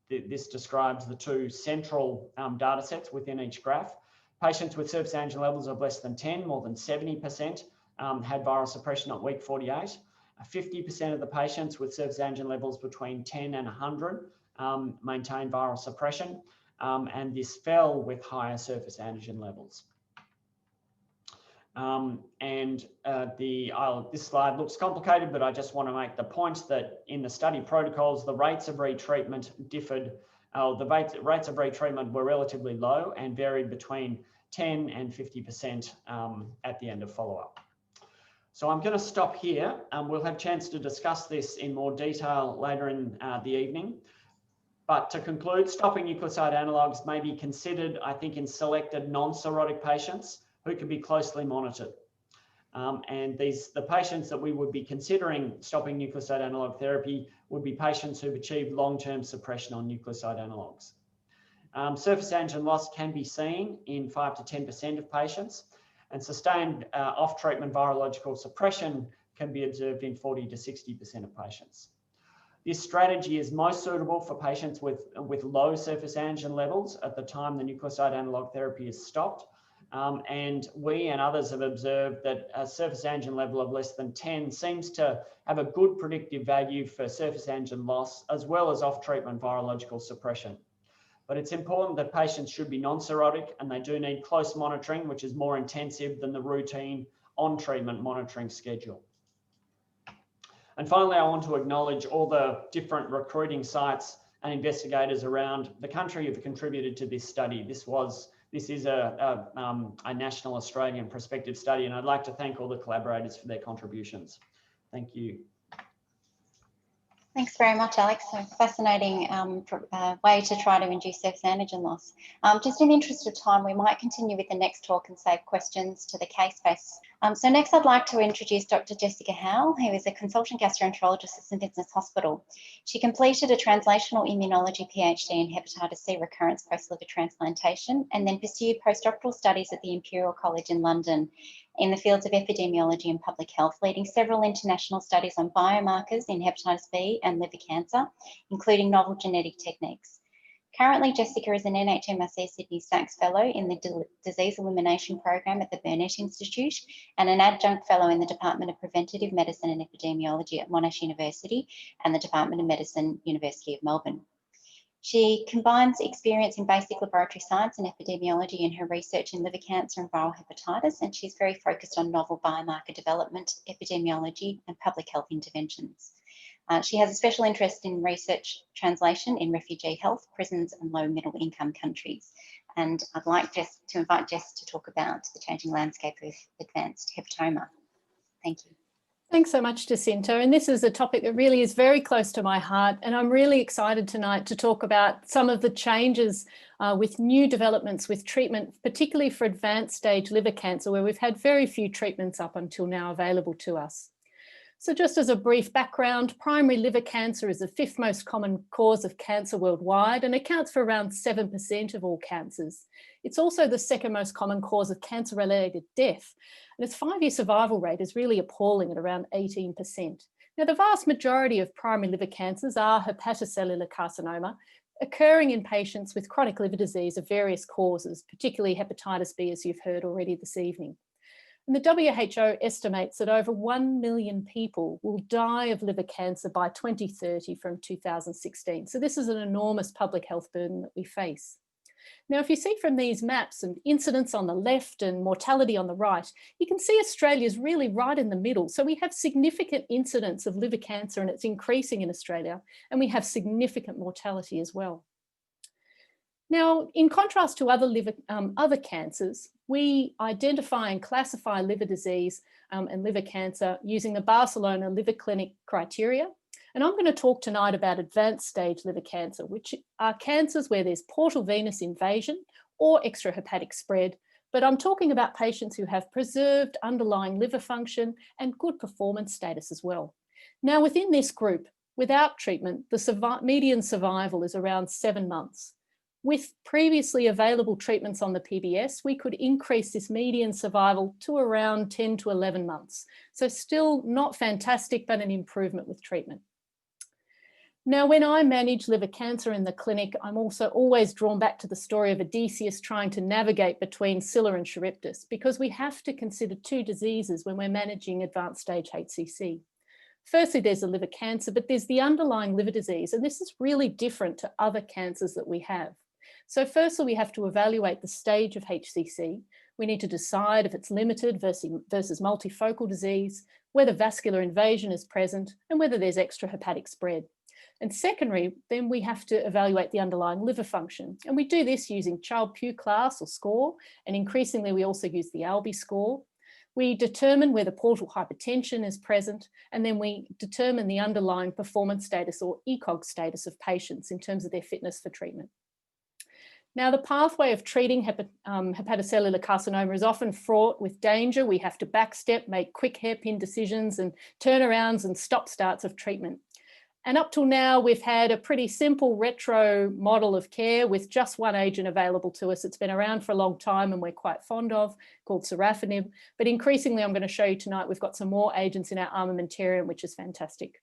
this describes the two central data sets within each graph. Patients with surface antigen levels of less than 10, more than 70% had viral suppression at week 48. 50% of the patients with surface antigen levels between 10 and 100 maintained viral suppression, and this fell with higher surface antigen levels. This slide looks complicated, but I just want to make the point that in the study protocols, the rates of retreatment differed. The rates of retreatment were relatively low and varied between 10 and 50% at the end of follow-up. So I'm going to stop here. We'll have a chance to discuss this in more detail later in the evening. But to conclude, stopping nucleoside analogues may be considered, I think, in selected non-cirrhotic patients who can be closely monitored. And the patients that we would be considering stopping nucleoside analog therapy would be patients who've achieved long-term suppression on nucleoside analogues. Surface antigen loss can be seen in 5 to 10% of patients, and sustained off-treatment virological suppression can be observed in 40 to 60% of patients. This strategy is most suitable for patients with low surface antigen levels at the time the nucleoside analog therapy is stopped. And we and others have observed that a surface antigen level of less than 10 seems to have a good predictive value for surface antigen loss, as well as off-treatment virological suppression. But it's important that patients should be non-cirrhotic, and they do need close monitoring, which is more intensive than the routine on-treatment monitoring schedule. And finally, I want to acknowledge all the different recruiting sites and investigators around the country who have contributed to this study. This is a national Australian prospective study, and I'd like to thank all the collaborators for their contributions. Thank you. Thanks very much, Alex. So fascinating way to try to induce surface antigen loss. Just in the interest of time, we might continue with the next talk and save questions to the case base. So next I'd like to introduce Dr. Jessica Howell, who is a consultant gastroenterologist at St Vincent's Hospital. She completed a translational immunology PhD in hepatitis C recurrence post-liver transplantation, and then pursued postdoctoral studies at the Imperial College in London in the fields of epidemiology and public health, leading several international studies on biomarkers in hepatitis B and liver cancer, including novel genetic techniques. Currently, Jessica is an NHMRC Sydney Sachs Fellow in the Disease Elimination Program at the Burnet Institute and an adjunct fellow in the Department of Preventative Medicine and Epidemiology at Monash University and the Department of Medicine, University of Melbourne. She combines experience in basic laboratory science and epidemiology in her research in liver cancer and viral hepatitis, and she's very focused on novel biomarker development, epidemiology, and public health interventions. She has a special interest in research translation in refugee health, prisons, and low middle income countries. And I'd like to invite Jess to talk about the changing landscape of advanced hepatoma. Thank you. Thanks so much, Jacinta. And this is a topic that really is very close to my heart. And I'm really excited tonight to talk about some of the changes with new developments with treatment, particularly for advanced stage liver cancer, where we've had very few treatments up until now available to us. So just as a brief background, primary liver cancer is the 5th most common cause of cancer worldwide and accounts for around 7% of all cancers. It's also the 2nd most common cause of cancer-related death, and its 5-year survival rate is really appalling at around 18%. Now, the vast majority of primary liver cancers are hepatocellular carcinoma, occurring in patients with chronic liver disease of various causes, particularly hepatitis B, as you've heard already this evening. And the WHO estimates that over 1 million people will die of liver cancer by 2030 from 2016. So this is an enormous public health burden that we face. Now, if you see from these maps and incidence on the left and mortality on the right, you can see Australia is really right in the middle. So we have significant incidence of liver cancer and it's increasing in Australia, and we have significant mortality as well. Now, in contrast to other cancers, we identify and classify liver disease and liver cancer using the Barcelona Liver Clinic criteria. And I'm going to talk tonight about advanced stage liver cancer, which are cancers where there's portal venous invasion or extrahepatic spread. But I'm talking about patients who have preserved underlying liver function and good performance status as well. Now, within this group, without treatment, the median survival is around 7 months. With previously available treatments on the PBS, we could increase this median survival to around 10 to 11 months. So still not fantastic, but an improvement with treatment. Now, when I manage liver cancer in the clinic, I'm also always drawn back to the story of Odysseus trying to navigate between Scylla and Charybdis, because we have to consider 2 diseases when we're managing advanced stage HCC. Firstly, there's the liver cancer, but there's the underlying liver disease, and this is really different to other cancers that we have. So firstly, we have to evaluate the stage of HCC. We need to decide if it's limited versus multifocal disease, whether vascular invasion is present, and whether there's extrahepatic spread. And secondary, then we have to evaluate the underlying liver function. And we do this using Child-Pugh class or score, and increasingly we also use the ALBI score. We determine whether portal hypertension is present, and then we determine the underlying performance status or ECOG status of patients in terms of their fitness for treatment. Now, the pathway of treating hepatocellular carcinoma is often fraught with danger. We have to backstep, make quick hairpin decisions and turnarounds and stop-starts of treatment. And up till now, we've had a pretty simple retro model of care with just one agent available to us. It's been around for a long time and we're quite fond of, called sorafenib. But increasingly, I'm going to show you tonight, we've got some more agents in our armamentarium, which is fantastic.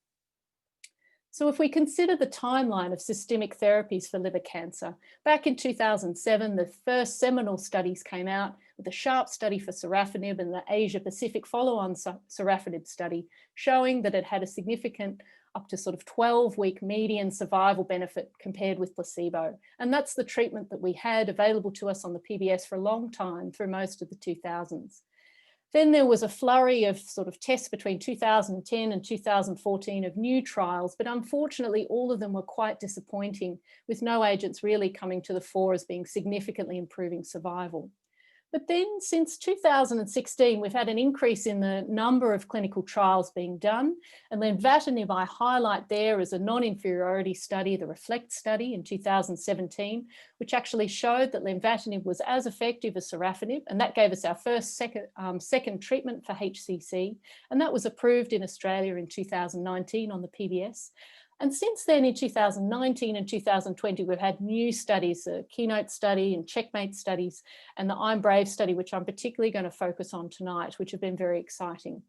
So if we consider the timeline of systemic therapies for liver cancer, back in 2007, the first seminal studies came out with the SHARP study for sorafenib and the Asia Pacific follow-on sorafenib study, showing that it had a significant up to sort of 12-week median survival benefit compared with placebo. And that's the treatment that we had available to us on the PBS for a long time through most of the 2000s. Then there was a flurry of sort of tests between 2010 and 2014 of new trials, but unfortunately all of them were quite disappointing, with no agents really coming to the fore as being significantly improving survival. But then since 2016, we've had an increase in the number of clinical trials being done. And lenvatinib, I highlight there as a non-inferiority study, the REFLECT study in 2017, which actually showed that lenvatinib was as effective as sorafenib. And that gave us our first second treatment for HCC. And that was approved in Australia in 2019 on the PBS. And since then, in 2019 and 2020, we've had new studies, the Keynote study and Checkmate studies, and the I'm Brave study, which I'm particularly going to focus on tonight, which have been very exciting.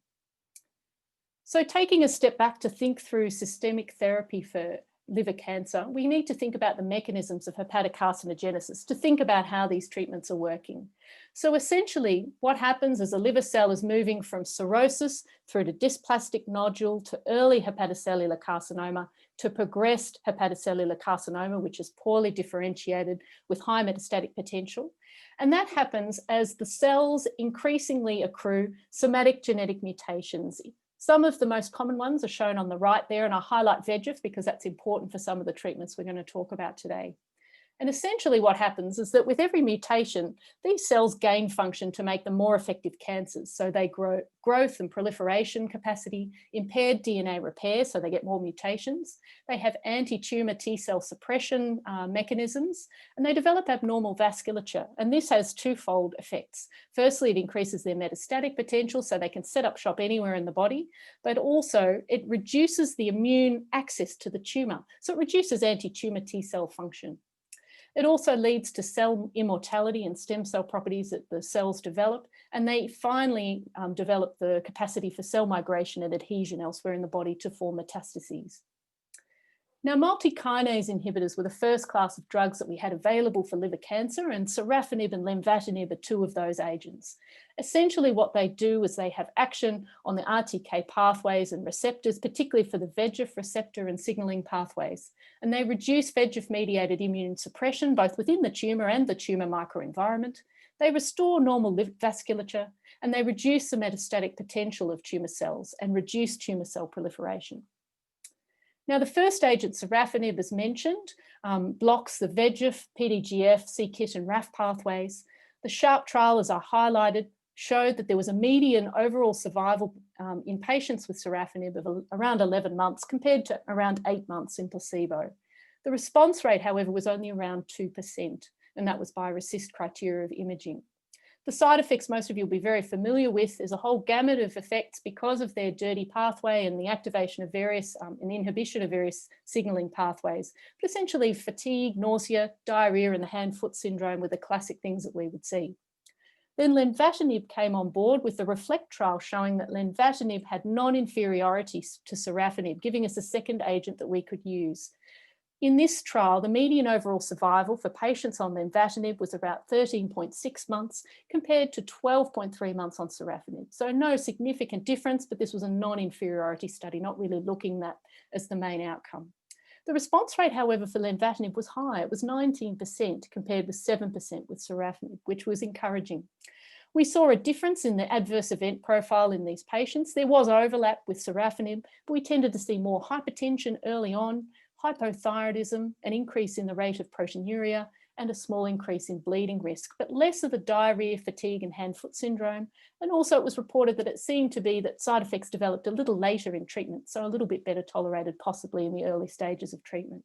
So taking a step back to think through systemic therapy for liver cancer, we need to think about the mechanisms of hepatic carcinogenesis to think about how these treatments are working. So essentially, what happens is a liver cell is moving from cirrhosis through to dysplastic nodule to early hepatocellular carcinoma to progressed hepatocellular carcinoma, which is poorly differentiated with high metastatic potential. And that happens as the cells increasingly accrue somatic genetic mutations. Some of the most common ones are shown on the right there, and I highlight VEGF because that's important for some of the treatments we're going to talk about today. And essentially what happens is that with every mutation, these cells gain function to make them more effective cancers. So they grow growth and proliferation capacity, impaired DNA repair, so they get more mutations. They have anti-tumor T cell suppression mechanisms, and they develop abnormal vasculature. And this has twofold effects. Firstly, it increases their metastatic potential, so they can set up shop anywhere in the body, but also it reduces the immune access to the tumor. So it reduces anti-tumor T cell function. It also leads to cell immortality and stem cell properties that the cells develop, and they finally develop the capacity for cell migration and adhesion elsewhere in the body to form metastases. Now, multi-kinase inhibitors were the first class of drugs that we had available for liver cancer, and sorafenib and lenvatinib are two of those agents. Essentially what they do is they have action on the RTK pathways and receptors, particularly for the VEGF receptor and signaling pathways. And they reduce VEGF-mediated immune suppression, both within the tumour and the tumour microenvironment. They restore normal vasculature, and they reduce the metastatic potential of tumour cells and reduce tumour cell proliferation. Now, the first agent, sorafenib, as mentioned, blocks the VEGF, PDGF, c-KIT and RAF pathways. The SHARP trial, as I highlighted, showed that there was a median overall survival in patients with sorafenib of around 11 months compared to around 8 months in placebo. The response rate, however, was only around 2%, and that was by RECIST criteria of imaging. The side effects most of you will be very familiar with. There's a whole gamut of effects because of their dirty pathway and the activation of various and inhibition of various signaling pathways. But essentially fatigue, nausea, diarrhea and the hand-foot syndrome were the classic things that we would see. Then lenvatinib came on board with the REFLECT trial showing that lenvatinib had non-inferiority to sorafenib, giving us a second agent that we could use. In this trial, the median overall survival for patients on lenvatinib was about 13.6 months compared to 12.3 months on sorafenib. So no significant difference, but this was a non-inferiority study, not really looking at that as the main outcome. The response rate, however, for lenvatinib was high. It was 19% compared with 7% with sorafenib, which was encouraging. We saw a difference in the adverse event profile in these patients. There was overlap with sorafenib, but we tended to see more hypertension early on, hypothyroidism, an increase in the rate of proteinuria, and a small increase in bleeding risk, but less of the diarrhea, fatigue, and hand-foot syndrome. And also it was reported that it seemed to be that side effects developed a little later in treatment, so a little bit better tolerated possibly in the early stages of treatment.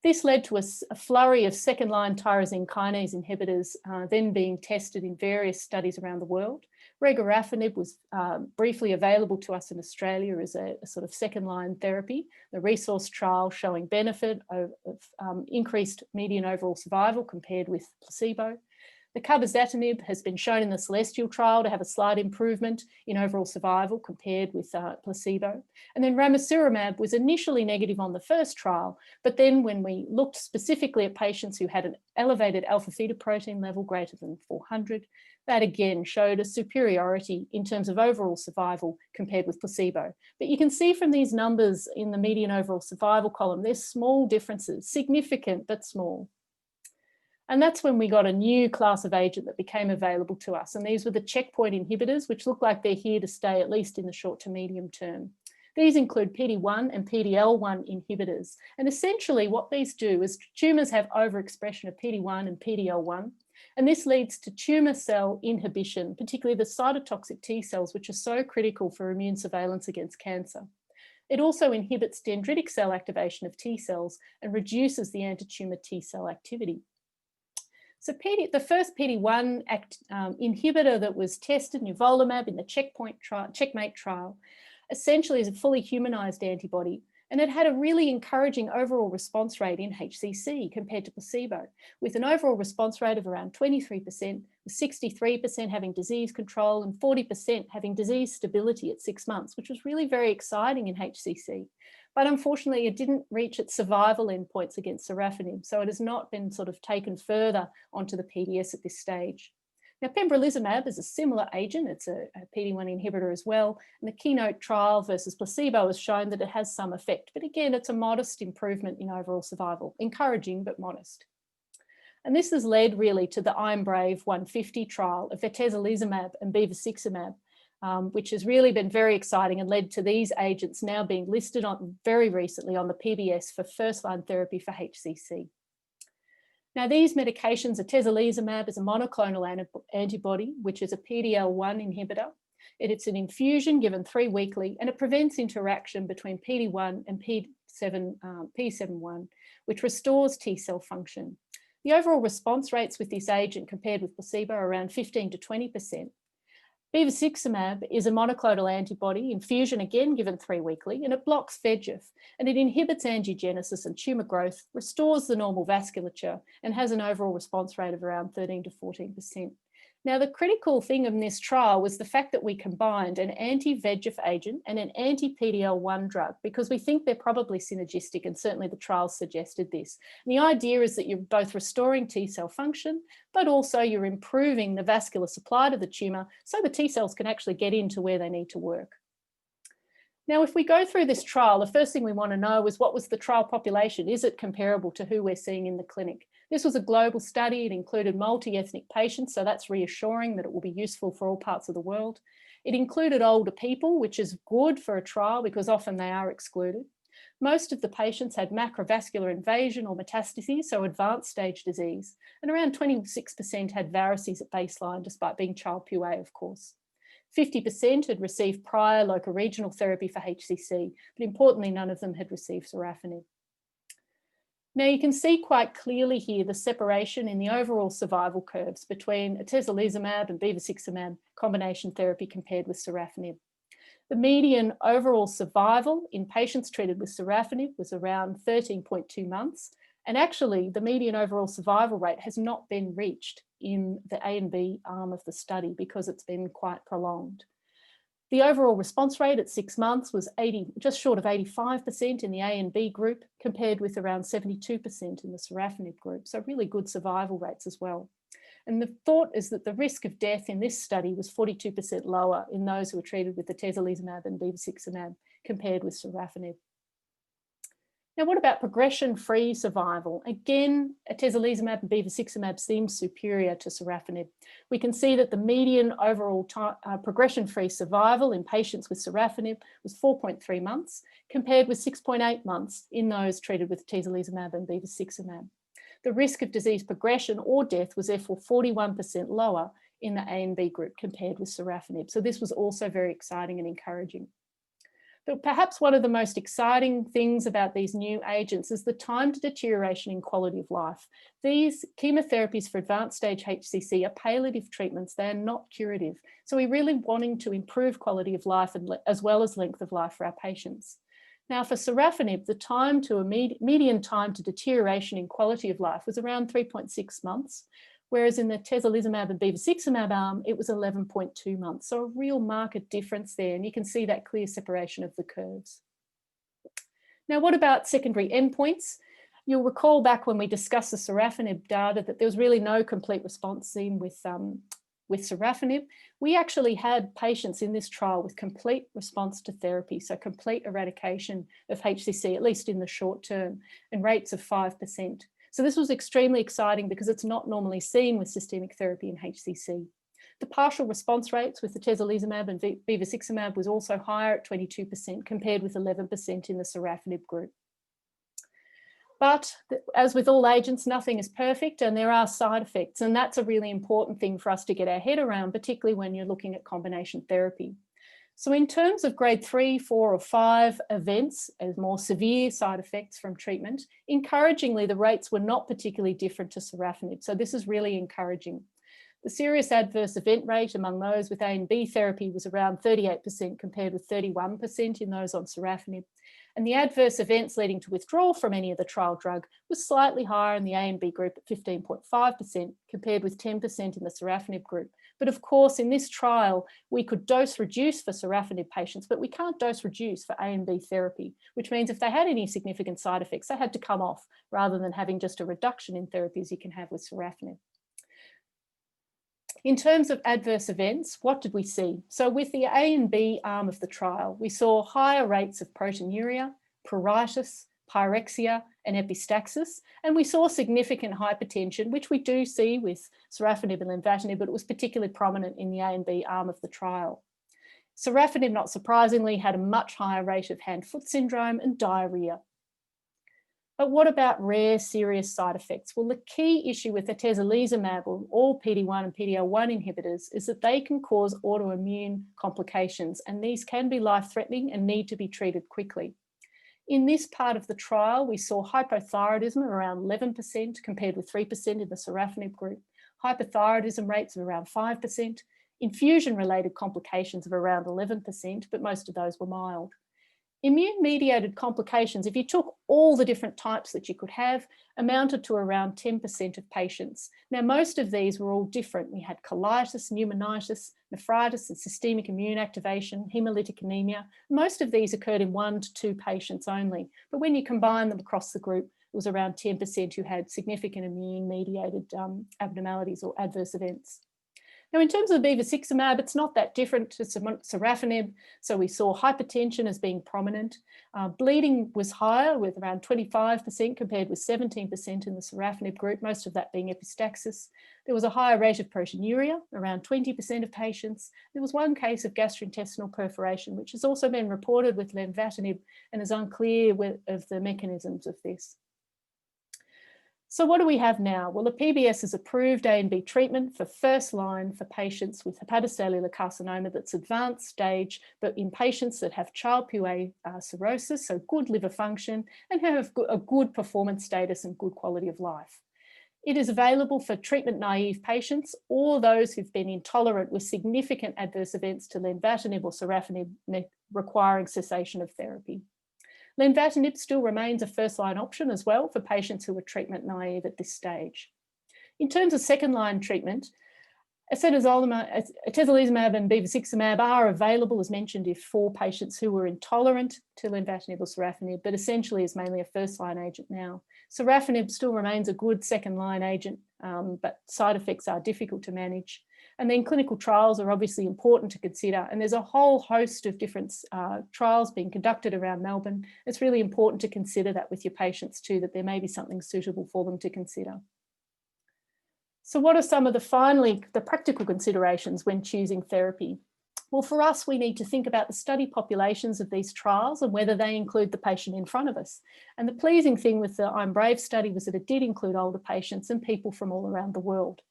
This led to a flurry of second-line tyrosine kinase inhibitors then being tested in various studies around the world. Regorafenib was briefly available to us in Australia as a sort of second-line therapy. The RESOURCE trial showing benefit of increased median overall survival compared with placebo. The cabozantinib has been shown in the Celestial trial to have a slight improvement in overall survival compared with placebo. And then ramucirumab was initially negative on the first trial, but then when we looked specifically at patients who had an elevated alpha-fetoprotein level greater than 400, that again showed a superiority in terms of overall survival compared with placebo. But you can see from these numbers in the median overall survival column, there's small differences, significant but small. And that's when we got a new class of agent that became available to us. And these were the checkpoint inhibitors, which look like they're here to stay at least in the short to medium term. These include PD-1 and PD-L1 inhibitors. And essentially what these do is tumours have overexpression of PD-1 and PD-L1. And this leads to tumour cell inhibition, particularly the cytotoxic T cells, which are so critical for immune surveillance against cancer. It also inhibits dendritic cell activation of T cells and reduces the anti-tumour T cell activity. So the first PD-1 inhibitor that was tested, nivolumab, in the checkmate trial, essentially is a fully humanized antibody, and it had a really encouraging overall response rate in HCC compared to placebo, with an overall response rate of around 23%, with 63% having disease control and 40% having disease stability at 6 months, which was really very exciting in HCC. But unfortunately, it didn't reach its survival endpoints against sorafenib, so it has not been sort of taken further onto the PDS at this stage. Now, pembrolizumab is a similar agent. It's a PD-1 inhibitor as well. And the Keynote trial versus placebo has shown that it has some effect. But again, it's a modest improvement in overall survival, encouraging but modest. And this has led really to the IMbrave 150 trial of atezolizumab and bevacizumab, which has really been very exciting and led to these agents now being listed on very recently on the PBS for first-line therapy for HCC. Now, these medications, atezolizumab is a monoclonal antibody, which is a PD-L1 inhibitor. It's an infusion given 3 weekly, and it prevents interaction between PD-1 and P7-1, which restores T cell function. The overall response rates with this agent compared with placebo are around 15 to 20%. Bevacizumab is a monoclonal antibody, infusion again given 3 weekly, and it blocks VEGF, and it inhibits angiogenesis and tumour growth, restores the normal vasculature, and has an overall response rate of around 13 to 14%. Now, the critical thing in this trial was the fact that we combined an anti-VEGF agent and an anti-PD-L1 drug, because we think they're probably synergistic, and certainly the trials suggested this. And the idea is that you're both restoring T cell function, but also you're improving the vascular supply to the tumour so the T cells can actually get into where they need to work. Now, if we go through this trial, the first thing we want to know is, what was the trial population? Is it comparable to who we're seeing in the clinic? This was a global study. It included multi-ethnic patients, so that's reassuring that it will be useful for all parts of the world. It included older people, which is good for a trial because often they are excluded. Most of the patients had macrovascular invasion or metastases, so advanced stage disease, and around 26% had varices at baseline, despite being Child-Pugh, of course. 50% had received prior local regional therapy for HCC, but importantly, none of them had received sorafenib. Now, you can see quite clearly here the separation in the overall survival curves between atezolizumab and bevacizumab combination therapy compared with sorafenib. The median overall survival in patients treated with sorafenib was around 13.2 months, and actually the median overall survival rate has not been reached in the A and B arm of the study because it's been quite prolonged. The overall response rate at 6 months was just short of 85% in the A and B group, compared with around 72% in the sorafenib group. So really good survival rates as well. And the thought is that the risk of death in this study was 42% lower in those who were treated with atezolizumab and bevacizumab compared with sorafenib. Now, what about progression-free survival? Again, atezolizumab and bevacizumab seems superior to sorafenib. We can see that the median overall progression-free survival in patients with sorafenib was 4.3 months, compared with 6.8 months in those treated with atezolizumab and bevacizumab. The risk of disease progression or death was therefore 41% lower in the A and B group compared with sorafenib. So this was also very exciting and encouraging. But perhaps one of the most exciting things about these new agents is the time to deterioration in quality of life. These chemotherapies for advanced stage HCC are palliative treatments. They are not curative. So we're really wanting to improve quality of life as well as length of life for our patients. Now, for sorafenib, the median time to deterioration in quality of life was around 3.6 months, whereas in the atezolizumab and bevacizumab arm, it was 11.2 months. So a real marked difference there, and you can see that clear separation of the curves. Now, what about secondary endpoints? You'll recall back when we discussed the sorafenib data that there was really no complete response seen with sorafenib. We actually had patients in this trial with complete response to therapy, so complete eradication of HCC, at least in the short term, and rates of 5%. So this was extremely exciting because it's not normally seen with systemic therapy in HCC. The partial response rates with atezolizumab and bevacizumab was also higher at 22% compared with 11% in the sorafenib group. But as with all agents, nothing is perfect and there are side effects, and that's a really important thing for us to get our head around, particularly when you're looking at combination therapy. So in terms of grade 3, 4 or 5 events as more severe side effects from treatment, encouragingly, the rates were not particularly different to sorafenib. So this is really encouraging. The serious adverse event rate among those with A and B therapy was around 38% compared with 31% in those on sorafenib. And the adverse events leading to withdrawal from any of the trial drug was slightly higher in the A and B group at 15.5% compared with 10% in the sorafenib group. But of course, in this trial, we could dose reduce for sorafenib patients, but we can't dose reduce for A and B therapy, which means if they had any significant side effects, they had to come off rather than having just a reduction in therapy as you can have with sorafenib. In terms of adverse events, what did we see? So with the A and B arm of the trial, we saw higher rates of proteinuria, pruritus, pyrexia, and epistaxis, and we saw significant hypertension, which we do see with sorafenib and lenvatinib, but it was particularly prominent in the A and B arm of the trial. Sorafenib, not surprisingly, had a much higher rate of hand-foot syndrome and diarrhea. But what about rare serious side effects? Well, the key issue with atezolizumab or all PD-1 and PD-L1 inhibitors is that they can cause autoimmune complications, and these can be life-threatening and need to be treated quickly. In this part of the trial, we saw hypothyroidism of around 11% compared with 3% in the sorafenib group, hypothyroidism rates of around 5%, infusion-related complications of around 11%, but most of those were mild. Immune-mediated complications, if you took all the different types that you could have, amounted to around 10% of patients. Now, most of these were all different. We had colitis, pneumonitis, nephritis, and systemic immune activation, hemolytic anemia. Most of these occurred in 1 to 2 patients only. But when you combine them across the group, it was around 10% who had significant immune-mediated abnormalities or adverse events. Now, in terms of the bevacizumab, it's not that different to sorafenib. So we saw hypertension as being prominent. Bleeding was higher with around 25% compared with 17% in the sorafenib group, most of that being epistaxis. There was a higher rate of proteinuria, around 20% of patients. There was one case of gastrointestinal perforation, which has also been reported with lenvatinib and is unclear of the mechanisms of this. So what do we have now? Well, the PBS is approved A and B treatment for first line for patients with hepatocellular carcinoma that's advanced stage, but in patients that have Child-Pugh cirrhosis, so good liver function, and have a good performance status and good quality of life. It is available for treatment-naive patients or those who've been intolerant with significant adverse events to lenvatinib or sorafenib requiring cessation of therapy. Lenvatinib still remains a first-line option as well for patients who are treatment-naive at this stage. In terms of second-line treatment, atezolizumab and bevacizumab are available, as mentioned, for patients who were intolerant to lenvatinib or sorafenib, but essentially is mainly a first-line agent now. Sorafenib still remains a good second-line agent, but side effects are difficult to manage. And then clinical trials are obviously important to consider. And there's a whole host of different trials being conducted around Melbourne. It's really important to consider that with your patients too, that there may be something suitable for them to consider. So what are some of the practical considerations when choosing therapy? Well, for us, we need to think about the study populations of these trials and whether they include the patient in front of us. And the pleasing thing with the I'm Brave study was that it did include older patients and people from all around the world.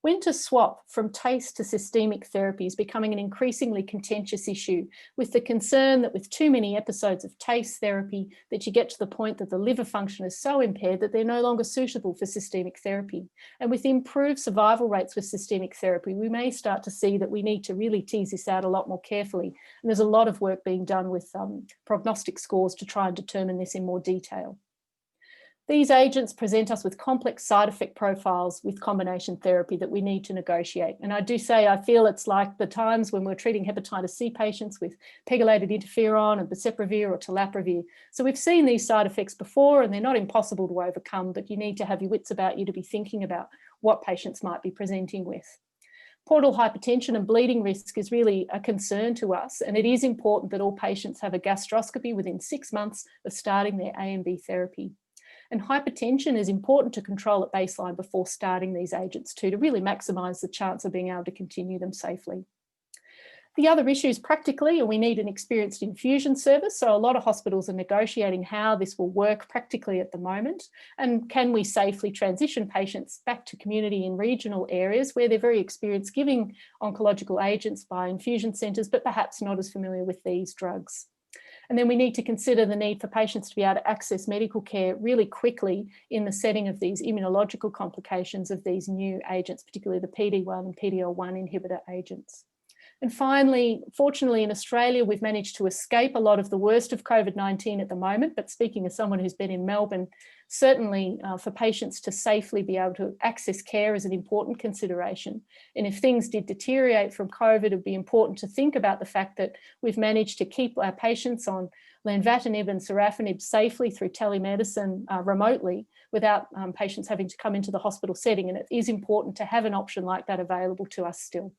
When to swap from TACE to systemic therapy is becoming an increasingly contentious issue, with the concern that with too many episodes of TACE therapy that you get to the point that the liver function is so impaired that they're no longer suitable for systemic therapy. And with improved survival rates with systemic therapy, we may start to see that we need to really tease this out a lot more carefully. And there's a lot of work being done with prognostic scores to try and determine this in more detail. These agents present us with complex side effect profiles with combination therapy that we need to negotiate. And I do say, I feel it's like the times when we're treating hepatitis C patients with pegylated interferon and boceprevir or telaprevir. So we've seen these side effects before and they're not impossible to overcome, but you need to have your wits about you to be thinking about what patients might be presenting with. Portal hypertension and bleeding risk is really a concern to us, and it is important that all patients have a gastroscopy within 6 months of starting their A and B therapy. And hypertension is important to control at baseline before starting these agents too, to really maximise the chance of being able to continue them safely. The other issues practically are we need an experienced infusion service. So a lot of hospitals are negotiating how this will work practically at the moment. And can we safely transition patients back to community in regional areas where they're very experienced giving oncological agents by infusion centres, but perhaps not as familiar with these drugs. And then we need to consider the need for patients to be able to access medical care really quickly in the setting of these immunological complications of these new agents, particularly the PD-1 and PD-L1 inhibitor agents. And finally, fortunately in Australia, we've managed to escape a lot of the worst of COVID-19 at the moment, but speaking as someone who's been in Melbourne, certainly for patients to safely be able to access care is an important consideration. And if things did deteriorate from COVID, it'd be important to think about the fact that we've managed to keep our patients on lenvatinib and sorafenib safely through telemedicine remotely without patients having to come into the hospital setting. And it is important to have an option like that available to us still.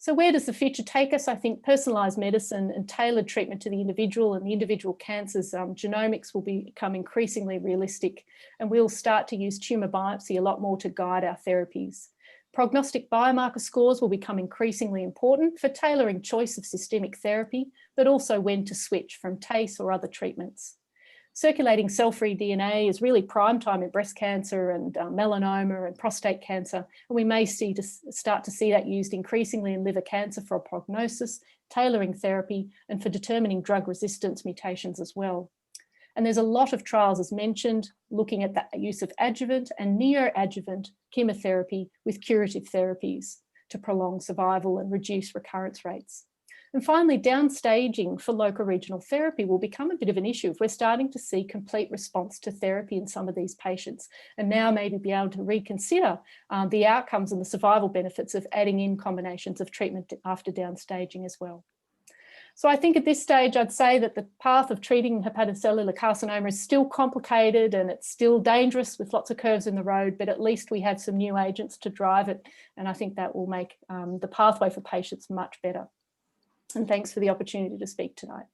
So where does the future take us? I think personalised medicine and tailored treatment to the individual and the individual cancers, genomics will become increasingly realistic, and we'll start to use tumour biopsy a lot more to guide our therapies. Prognostic biomarker scores will become increasingly important for tailoring choice of systemic therapy, but also when to switch from TACE or other treatments. circulating cell-free DNA is really prime time in breast cancer and melanoma and prostate cancer. And we may start to see that used increasingly in liver cancer for a prognosis, tailoring therapy, and for determining drug resistance mutations as well. And there's a lot of trials, as mentioned, looking at the use of adjuvant and neoadjuvant chemotherapy with curative therapies to prolong survival and reduce recurrence rates. And finally, downstaging for local regional therapy will become a bit of an issue if we're starting to see complete response to therapy in some of these patients, and now maybe be able to reconsider the outcomes and the survival benefits of adding in combinations of treatment after downstaging as well. So I think at this stage, I'd say that the path of treating hepatocellular carcinoma is still complicated and it's still dangerous with lots of curves in the road, but at least we have some new agents to drive it. And I think that will make the pathway for patients much better. And thanks for the opportunity to speak tonight.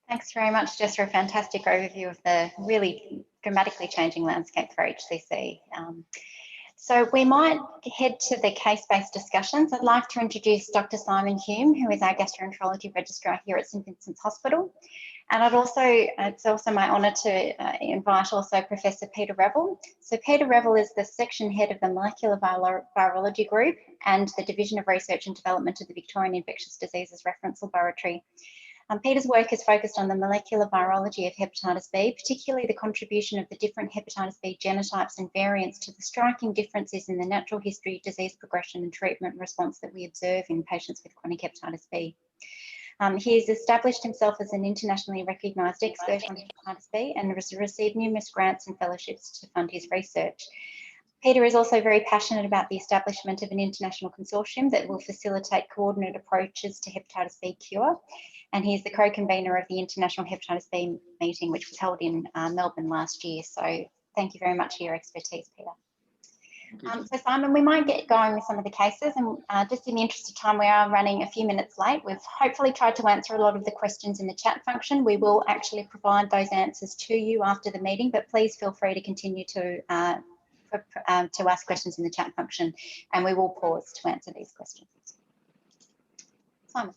Thanks very much, Jess, for a fantastic overview of the really dramatically changing landscape for HCC. So we might head to the case-based discussions. I'd like to introduce Dr. Simon Hume, who is our gastroenterology registrar here at St Vincent's Hospital. And it's also my honour to invite also Professor Peter Revel. So Peter Revel is the section head of the Molecular Virology Group and the Division of Research and Development of the Victorian Infectious Diseases Reference Laboratory. Peter's work is focused on the molecular virology of hepatitis B, particularly the contribution of the different hepatitis B genotypes and variants to the striking differences in the natural history, disease progression and treatment response that we observe in patients with chronic hepatitis B. He has established himself as an internationally recognised expert on hepatitis B and has received numerous grants and fellowships to fund his research. Peter is also very passionate about the establishment of an international consortium that will facilitate coordinated approaches to hepatitis B cure. And he is the co-convener of the International Hepatitis B meeting, which was held in Melbourne last year. So thank you very much for your expertise, Peter. So Simon, we might get going with some of the cases, and just in the interest of time, we are running a few minutes late. We've hopefully tried to answer a lot of the questions in the chat function. We will actually provide those answers to you after the meeting, but please feel free to continue to ask questions in the chat function, and we will pause to answer these questions. Simon.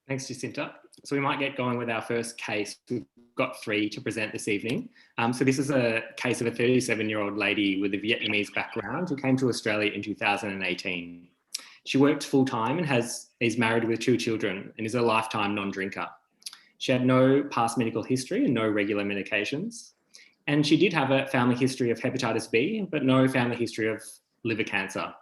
Thanks, Jacinta. So we might get going with our first case. We've got 3 to present this evening. So this is a case of a 37-year-old lady with a Vietnamese background who came to Australia in 2018. She worked full-time and is married with 2 children and is a lifetime non-drinker. She had no past medical history and no regular medications. And she did have a family history of hepatitis B, but no family history of liver cancer.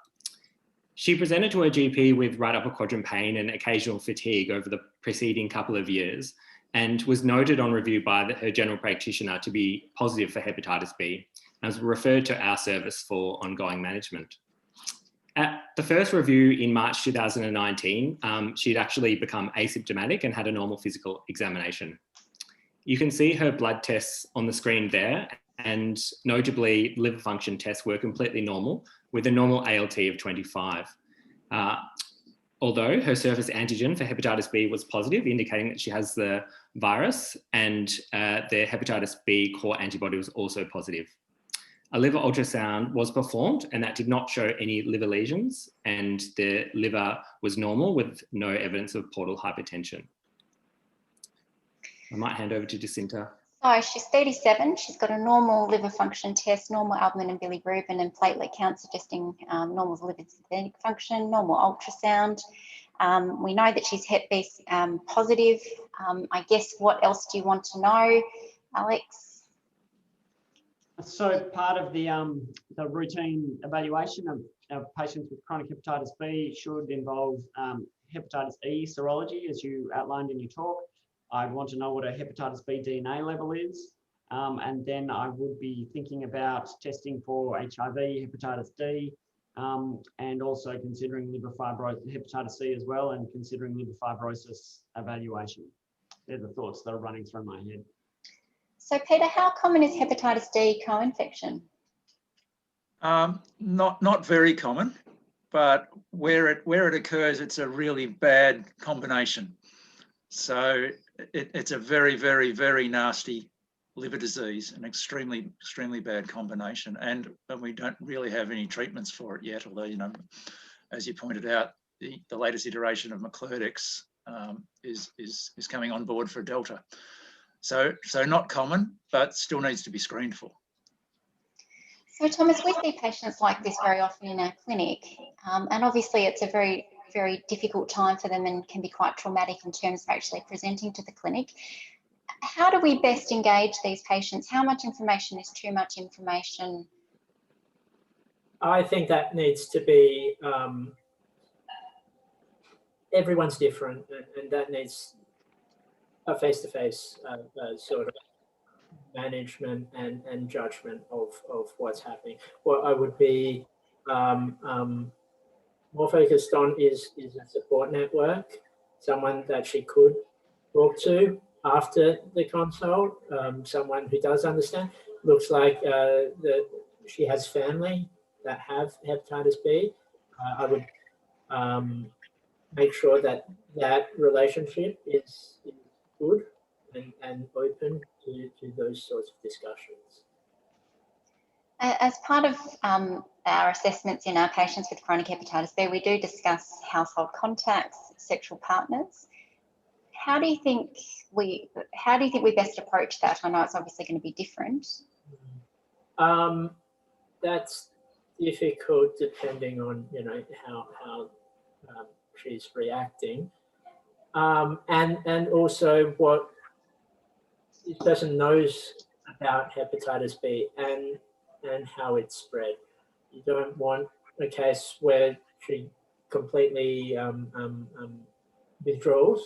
She presented to her GP with right upper quadrant pain and occasional fatigue over the preceding couple of years and was noted on review by her general practitioner to be positive for hepatitis B and was referred to our service for ongoing management. At the first review in March 2019, she'd actually become asymptomatic and had a normal physical examination. You can see her blood tests on the screen there, and notably liver function tests were completely normal with a normal ALT of 25. Although her surface antigen for hepatitis B was positive, indicating that she has the virus, and the hepatitis B core antibody was also positive. A liver ultrasound was performed and that did not show any liver lesions, and the liver was normal with no evidence of portal hypertension. I might hand over to Jacinta. So she's 37, she's got a normal liver function test, normal albumin and bilirubin and platelet count suggesting normal liver synthetic function, normal ultrasound. We know that she's Hep B positive. I guess what else do you want to know, Alex? So part of the routine evaluation of patients with chronic hepatitis B should involve hepatitis E serology, as you outlined in your talk. I'd want to know what a hepatitis B DNA level is, and then I would be thinking about testing for HIV, hepatitis D, and also considering liver fibrosis, hepatitis C as well, and considering liver fibrosis evaluation. They're the thoughts that are running through my head. So Peter, how common is hepatitis D co-infection? Not very common, but where it occurs, it's a really bad combination. So it's a very, very, very nasty liver disease, an extremely bad combination, and we don't really have any treatments for it yet. Although, you know, as you pointed out, the latest iteration of Maclerdix is coming on board for Delta. So not common, but still needs to be screened for. So Thomas, we see patients like this very often in our clinic, and obviously it's a very, very difficult time for them and can be quite traumatic in terms of actually presenting to the clinic. How do we best engage these patients? How much information is too much information? I think that needs to be, everyone's different, and that needs a face-to-face sort of management and judgment of what's happening. What I would be more focused on is a support network, someone that she could talk to after the consult, someone who does understand. Looks like that she has family that have hepatitis B. I would make sure that relationship is good and open to those sorts of discussions. As part of our assessments in our patients with chronic hepatitis B, we do discuss household contacts, sexual partners. How do you think we best approach that? I know it's obviously going to be different. That's difficult depending on how she's reacting, and also what this person knows about hepatitis B and how it's spread. You don't want a case where she completely withdraws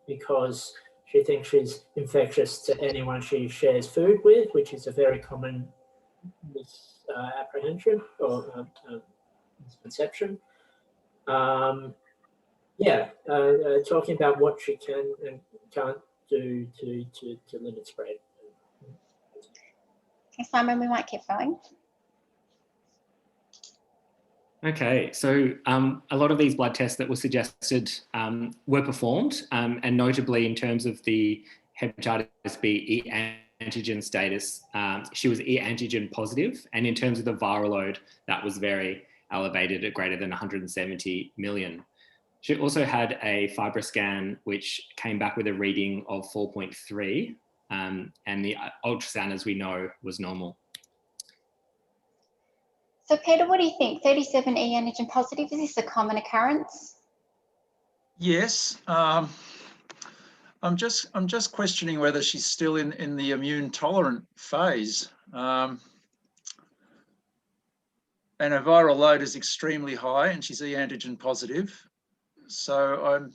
because she thinks she's infectious to anyone she shares food with, which is a very common misapprehension or misconception. Talking about what she can and can't do to limit spread. Okay, Simon, we might keep going. Okay, so a lot of these blood tests that were suggested were performed, and notably in terms of the hepatitis B E antigen status, she was E antigen positive, and in terms of the viral load, that was very elevated at greater than 170 million. She also had a FibroScan, which came back with a reading of 4.3, and the ultrasound, as we know, was normal. So Peter, what do you think? 37 E antigen positive, is this a common occurrence? Yes. I'm just questioning whether she's still in the immune tolerant phase. And her viral load is extremely high and she's E antigen positive. So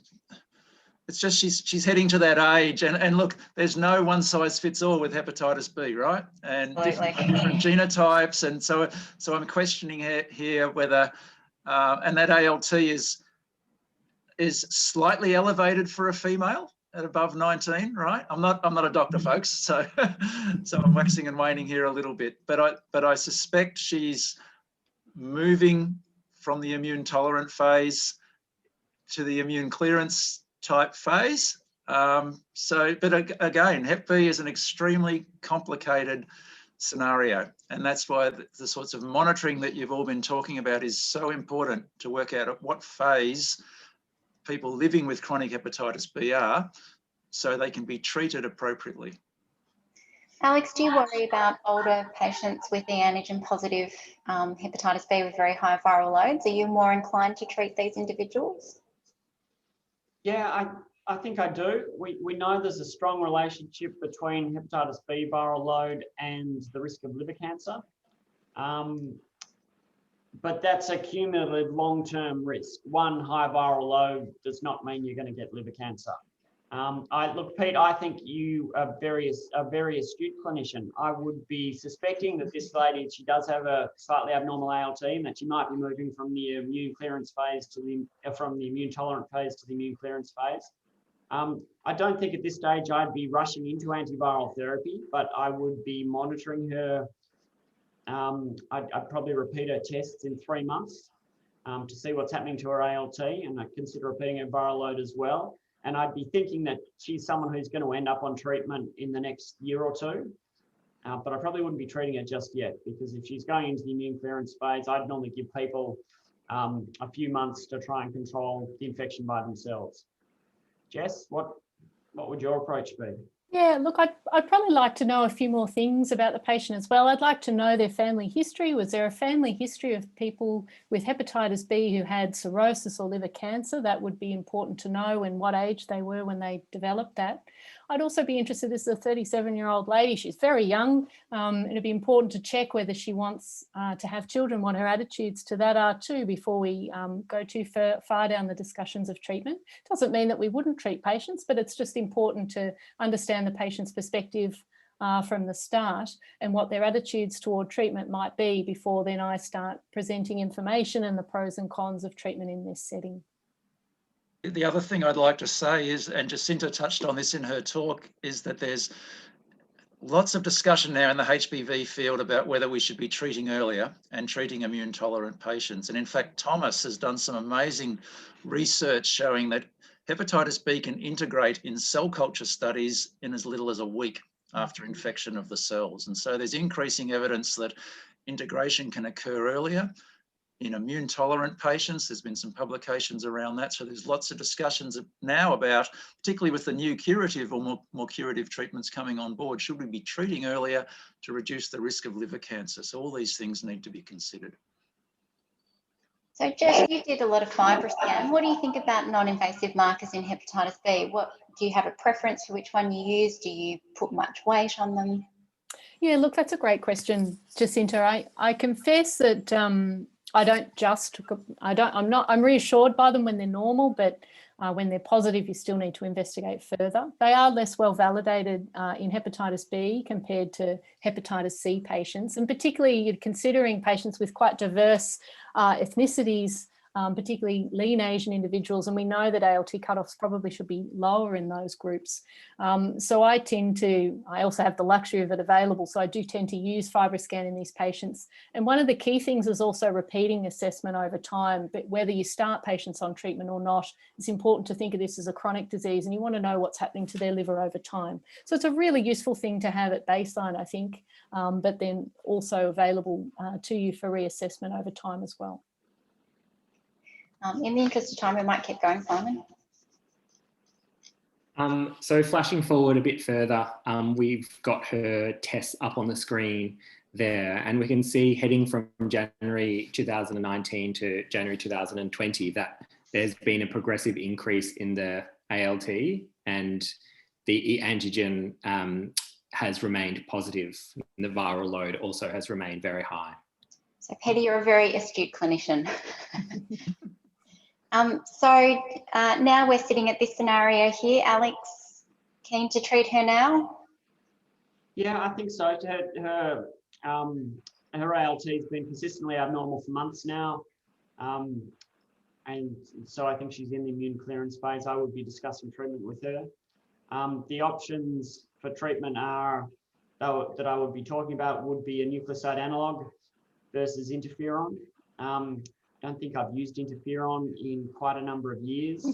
it's just she's heading to that age, and look, there's no one size fits all with hepatitis B, right? And different genotypes, and so I'm questioning here whether and that ALT is slightly elevated for a female at above 19, right? I'm not a doctor, folks, so I'm waxing and waning here a little bit, but I suspect she's moving from the immune tolerant phase to the immune clearance type phase. But again, Hep B is an extremely complicated scenario, and that's why the sorts of monitoring that you've all been talking about is so important to work out at what phase people living with chronic hepatitis B are, so they can be treated appropriately. Alex, do you worry about older patients with E antigen positive hepatitis B with very high viral loads? Are you more inclined to treat these individuals? Yeah, I think I do. We know there's a strong relationship between hepatitis B viral load and the risk of liver cancer. But that's a cumulative long-term risk. One high viral load does not mean you're going to get liver cancer. Look, Pete, I think you are a very astute clinician. I would be suspecting that this lady, she does have a slightly abnormal ALT, and that she might be moving from the immune clearance phase to from the immune tolerant phase to the immune clearance phase. I don't think at this stage I'd be rushing into antiviral therapy, but I would be monitoring her. I'd probably repeat her tests in 3 months to see what's happening to her ALT, and I'd consider repeating her viral load as well. And I'd be thinking that she's someone who's going to end up on treatment in the next year or two. But I probably wouldn't be treating her just yet, because if she's going into the immune clearance phase, I'd normally give people a few months to try and control the infection by themselves. Jess, what would your approach be? Yeah, look, I'd probably like to know a few more things about the patient as well. I'd like to know their family history. Was there a family history of people with hepatitis B who had cirrhosis or liver cancer? That would be important to know, and what age they were when they developed that. I'd also be interested, this is a 37-year-old lady, she's very young. It'd be important to check whether she wants to have children, what her attitudes to that are too, before we go too far down the discussions of treatment. Doesn't mean that we wouldn't treat patients, but it's just important to understand the patient's perspective from the start and what their attitudes toward treatment might be before then I start presenting information and the pros and cons of treatment in this setting. The other thing I'd like to say is, and Jacinta touched on this in her talk, is that there's lots of discussion now in the HBV field about whether we should be treating earlier and treating immune tolerant patients. And in fact, Thomas has done some amazing research showing that hepatitis B can integrate in cell culture studies in as little as a week after infection of the cells. And so there's increasing evidence that integration can occur earlier in immune tolerant patients. There's been some publications around that. So there's lots of discussions now about, particularly with the new curative or more curative treatments coming on board, should we be treating earlier to reduce the risk of liver cancer? So all these things need to be considered. So Jess, you did a lot of FibroScan. What do you think about non-invasive markers in hepatitis B? Do you have a preference for which one you use? Do you put much weight on them? Yeah, look, that's a great question, Jacinta. I confess that I'm reassured by them when they're normal, but when they're positive, you still need to investigate further. They are less well validated in hepatitis B compared to hepatitis C patients, and particularly you're considering patients with quite diverse ethnicities, particularly lean Asian individuals, and we know that ALT cutoffs probably should be lower in those groups. So I also have the luxury of it available, so I do tend to use FibroScan in these patients. And one of the key things is also repeating assessment over time, but whether you start patients on treatment or not, it's important to think of this as a chronic disease and you want to know what's happening to their liver over time. So it's a really useful thing to have at baseline, I think, but then also available to you for reassessment over time as well. In the interest of time, we might keep going, Simon. So flashing forward a bit further, we've got her tests up on the screen there, and we can see heading from January 2019 to January 2020 that there's been a progressive increase in the ALT, and the E antigen has remained positive. The viral load also has remained very high. So Petty, you're a very astute clinician. So now we're sitting at this scenario here. Alex, keen to treat her now? Yeah, I think so. Her ALT has been consistently abnormal for months now. And so I think she's in the immune clearance phase. I would be discussing treatment with her. The options for treatment that I would be talking about would be a nucleoside analog versus interferon. I don't think I've used interferon in quite a number of years,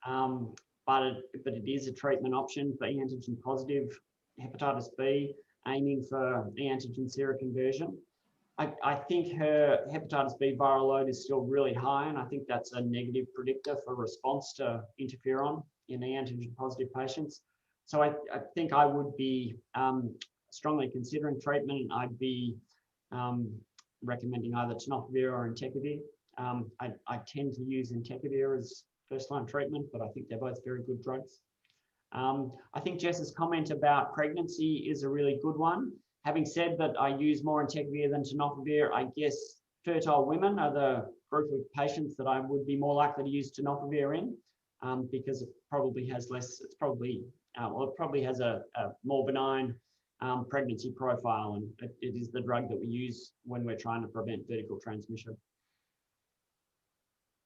but it is a treatment option for E antigen positive hepatitis B, aiming for E antigen seroconversion. I think her hepatitis B viral load is still really high, and I think that's a negative predictor for response to interferon in E antigen positive patients. So I think I would be strongly considering treatment. I'd be recommending either tenofovir or entecavir. I tend to use entecavir as first-line treatment, but I think they're both very good drugs. I think Jess's comment about pregnancy is a really good one. Having said that, I use more entecavir than tenofovir. I guess fertile women are the group of patients that I would be more likely to use tenofovir in, because it probably has it probably has a more benign pregnancy profile, and it is the drug that we use when we're trying to prevent vertical transmission.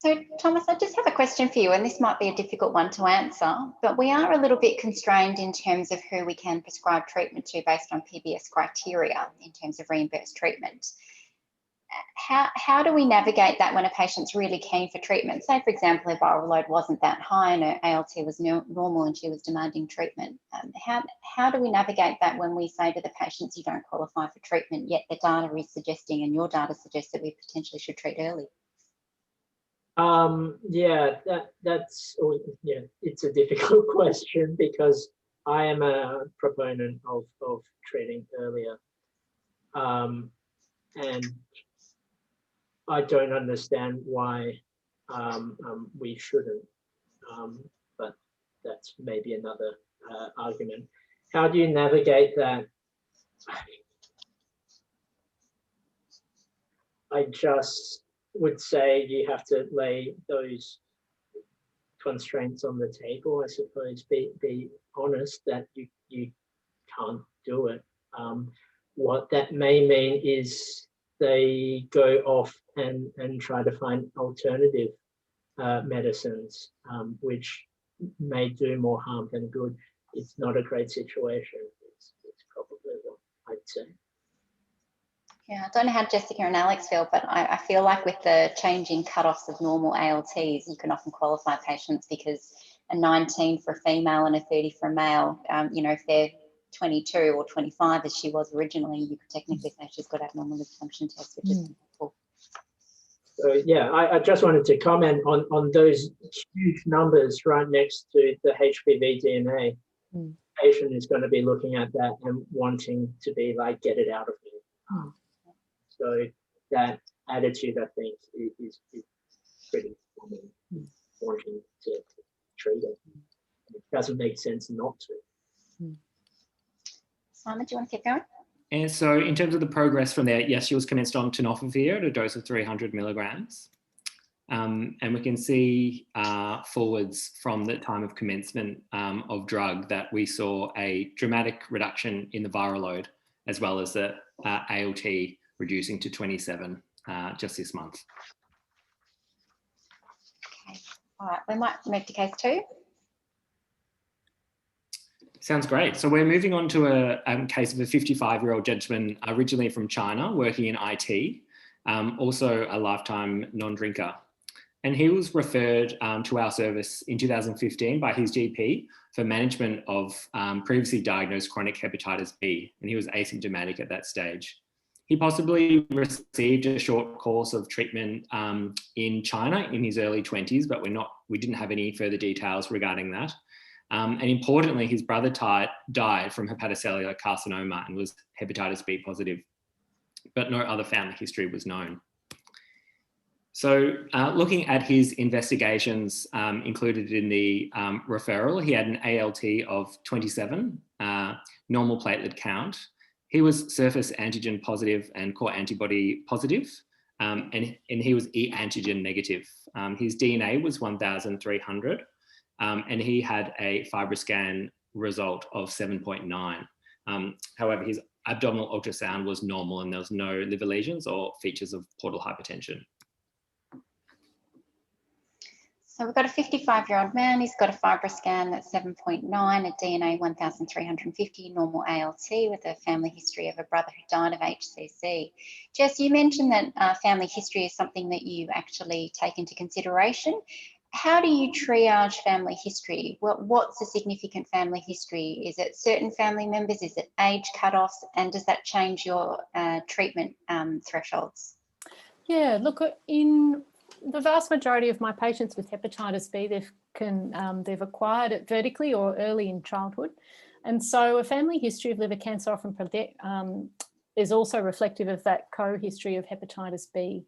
So Thomas, I just have a question for you, and this might be a difficult one to answer, but we are a little bit constrained in terms of who we can prescribe treatment to based on PBS criteria in terms of reimbursed treatment. How do we navigate that when a patient's really keen for treatment? Say, for example, her viral load wasn't that high and her ALT was normal and she was demanding treatment. How do we navigate that when we say to the patients, you don't qualify for treatment, yet the data is suggesting and your data suggests that we potentially should treat early? Yeah, it's a difficult question, because I am a proponent of treating earlier. And I don't understand why we shouldn't, but that's maybe another argument. How do you navigate that? I just would say you have to lay those constraints on the table, I suppose, be honest that you can't do it. What that may mean is they go off and try to find alternative medicines, which may do more harm than good. It's not a great situation. It's probably what I'd say. Yeah, I don't know how Jessica and Alex feel, but I feel like with the changing cutoffs of normal ALTs, you can often qualify patients because a 19 for a female and a 30 for a male, you know, if they're 22 or 25 as she was originally, you could technically say she's got abnormal liver function tests, which is helpful. So yeah, I just wanted to comment on those huge numbers right next to the HBV DNA. Patient is going to be looking at that and wanting to be like, get it out of me. So that attitude, I think, is pretty common, wanting to treat it. It doesn't make sense not to. Simon, do you want to keep going? And so in terms of the progress from there, yes, she was commenced on tenofovir at a dose of 300 milligrams. And we can see forwards from the time of commencement of drug that we saw a dramatic reduction in the viral load, as well as the ALT reducing to 27 just this month. Okay, all right, we might move to case 2. Sounds great. So we're moving on to a case of a 55-year-old gentleman originally from China working in IT, also a lifetime non-drinker. And he was referred to our service in 2015 by his GP for management of previously diagnosed chronic hepatitis B, and he was asymptomatic at that stage. He possibly received a short course of treatment in China in his early 20s, but we didn't have any further details regarding that. And importantly, his brother died from hepatocellular carcinoma and was hepatitis B positive, but no other family history was known. So looking at his investigations included in the referral, he had an ALT of 27, normal platelet count. He was surface antigen positive and core antibody positive, and he was E antigen negative. His DNA was 1,300, and he had a FibroScan result of 7.9. However, his abdominal ultrasound was normal and there was no liver lesions or features of portal hypertension. So we've got a 55-year-old man, he's got a FibroScan that's 7.9, a DNA 1,350, normal ALT with a family history of a brother who died of HCC. Jess, you mentioned that family history is something that you actually take into consideration. How do you triage family history? What's a significant family history? Is it certain family members? Is it age cutoffs? And does that change your treatment thresholds? Yeah, look, in the vast majority of my patients with hepatitis B, they've acquired it vertically or early in childhood. And so a family history of liver cancer often is also reflective of that co-history of hepatitis B.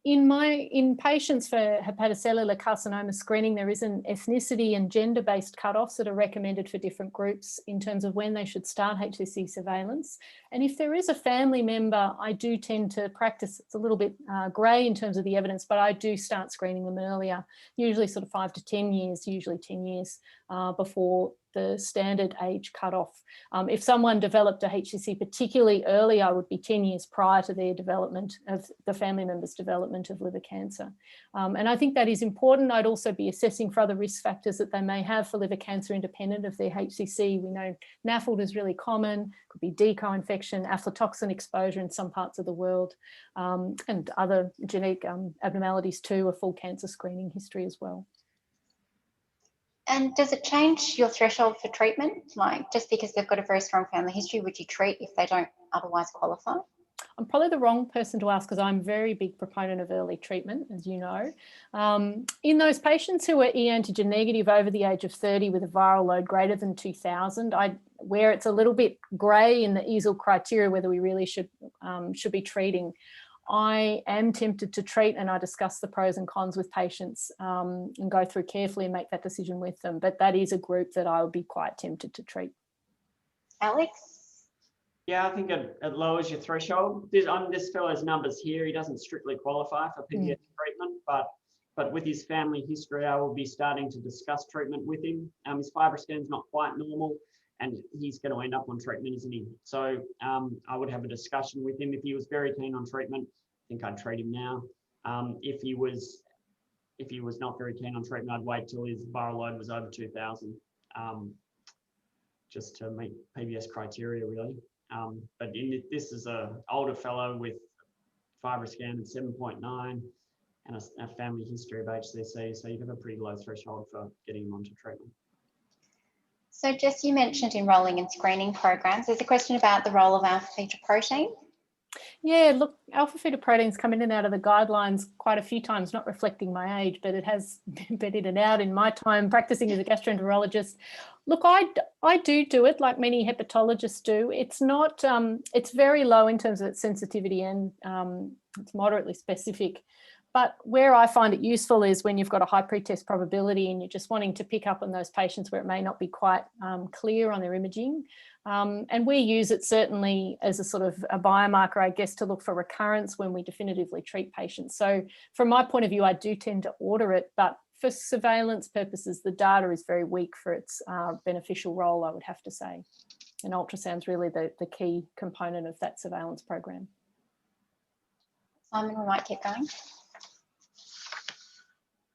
In patients for hepatocellular carcinoma screening, there is an ethnicity and gender-based cutoffs that are recommended for different groups in terms of when they should start HCC surveillance. And if there is a family member, I do tend to practice, it's a little bit grey in terms of the evidence, but I do start screening them earlier, usually sort of 5 to 10 years, usually 10 years before the standard age cutoff. If someone developed a HCC particularly early, I would be 10 years prior to their development of the family member's development of liver cancer. And I think that is important. I'd also be assessing for other risk factors that they may have for liver cancer independent of their HCC. We know NAFLD is really common, could be D co-infection, aflatoxin exposure in some parts of the world, and other genetic abnormalities too, a full cancer screening history as well. And does it change your threshold for treatment? Like just because they've got a very strong family history, would you treat if they don't otherwise qualify? I'm probably the wrong person to ask because I'm a very big proponent of early treatment, as you know. In those patients who are e antigen negative over the age of 30 with a viral load greater than 2,000, where it's a little bit grey in the EASL criteria whether we really should be treating, I am tempted to treat, and I discuss the pros and cons with patients and go through carefully and make that decision with them. But that is a group that I would be quite tempted to treat. Alex? Yeah, I think it lowers your threshold. This fellow's numbers here, he doesn't strictly qualify for PBS treatment, but with his family history, I will be starting to discuss treatment with him. His FibroScan's not quite normal, and he's going to end up on treatment, isn't he? So I would have a discussion with him. If he was very keen on treatment, I think I'd treat him now. If he was not very keen on treatment, I'd wait till his viral load was over 2,000, just to meet PBS criteria, really. But this is an older fellow with FibroScan at 7.9 and a family history of HCC, so you have a pretty low threshold for getting him onto treatment. So Jess, you mentioned enrolling in screening programs. There's a question about the role of alpha-fetoprotein. Yeah, look, alpha-fetoprotein's come in and out of the guidelines quite a few times, not reflecting my age, but it has been in and out in my time practicing as a gastroenterologist. Look, I do it like many hepatologists do. It's not, it's very low in terms of its sensitivity and it's moderately specific. But where I find it useful is when you've got a high pretest probability and you're just wanting to pick up on those patients where it may not be quite clear on their imaging. And we use it certainly as a sort of a biomarker, I guess, to look for recurrence when we definitively treat patients. So from my point of view, I do tend to order it, but for surveillance purposes, the data is very weak for its beneficial role, I would have to say. And ultrasound's really the key component of that surveillance program. Simon, we might keep going.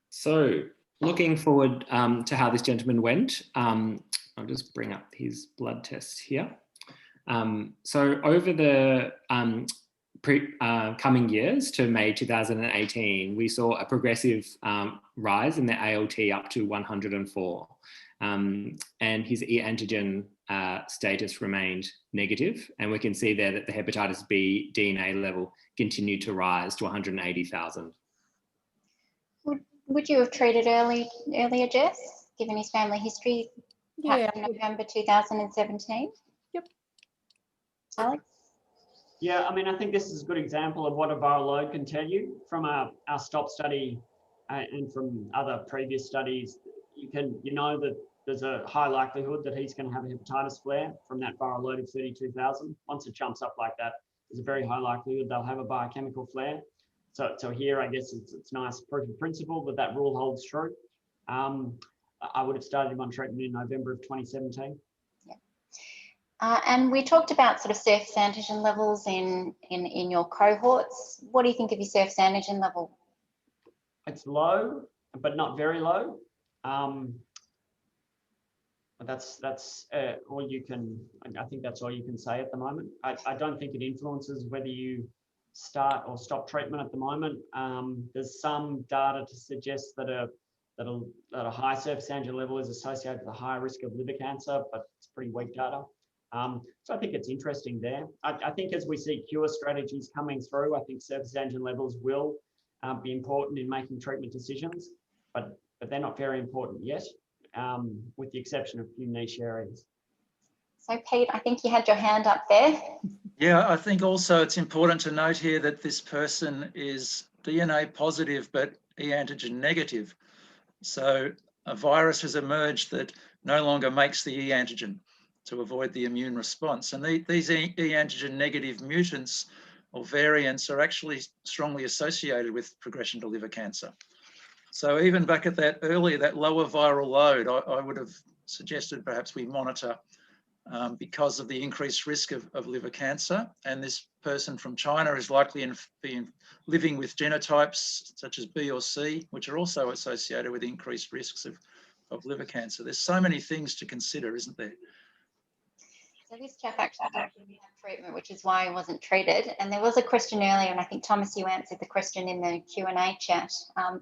So looking forward to how this gentleman went, I'll just bring up his blood tests here. So over the coming years to May 2018, we saw a progressive rise in the ALT up to 104. And his e antigen status remained negative. And we can see there that the hepatitis B DNA level continued to rise to 180,000. Would you have treated earlier, Jess, given his family history, Yeah. in November 2017? Yep. Alex? Yeah, I mean, I think this is a good example of what a viral load can tell you from our STOP study and from other previous studies. You know that there's a high likelihood that he's going to have a hepatitis flare from that viral load of 32,000. Once it jumps up like that, there's a very high likelihood they'll have a biochemical flare. So here, I guess it's nice proof of principle that rule holds true. I would have started him on treatment in November of 2017. Yeah. And we talked about sort of surface antigen levels in your cohorts. What do you think of your surface antigen level? It's low, but not very low. But that's all you can. I think that's all you can say at the moment. I don't think it influences whether you start or stop treatment at the moment. There's some data to suggest that a high surface antigen level is associated with a higher risk of liver cancer, but it's pretty weak data. So I think it's interesting there. I think as we see cure strategies coming through, I think surface antigen levels will be important in making treatment decisions, but they're not very important yet, with the exception of a few niche areas. So Pete, I think you had your hand up there. Yeah, I think also it's important to note here that this person is DNA positive but e antigen negative. So a virus has emerged that no longer makes the e antigen to avoid the immune response. And these e antigen negative mutants or variants are actually strongly associated with progression to liver cancer. So even back at that lower viral load, I would have suggested perhaps we monitor because of the increased risk of liver cancer. And this person from China is likely living with genotypes such as B or C, which are also associated with increased risks of liver cancer. There's so many things to consider, isn't there? So this chap actually didn't have treatment, which is why he wasn't treated. And there was a question earlier, and I think, Thomas, you answered the question in the Q&A chat.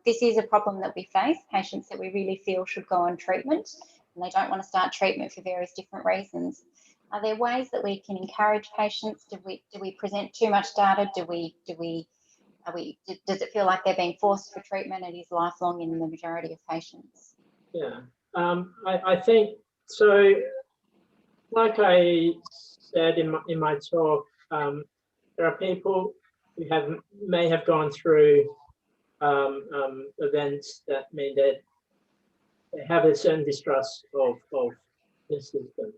This is a problem that we face, patients that we really feel should go on treatment. and they don't want to start treatment for various different reasons. Are there ways that we can encourage patients? Do we present too much data? Does it feel like they're being forced for treatment? It is lifelong in the majority of patients. Yeah, I think so. Like I said in my talk, there are people who may have gone through events that mean that they have a certain distrust of the system.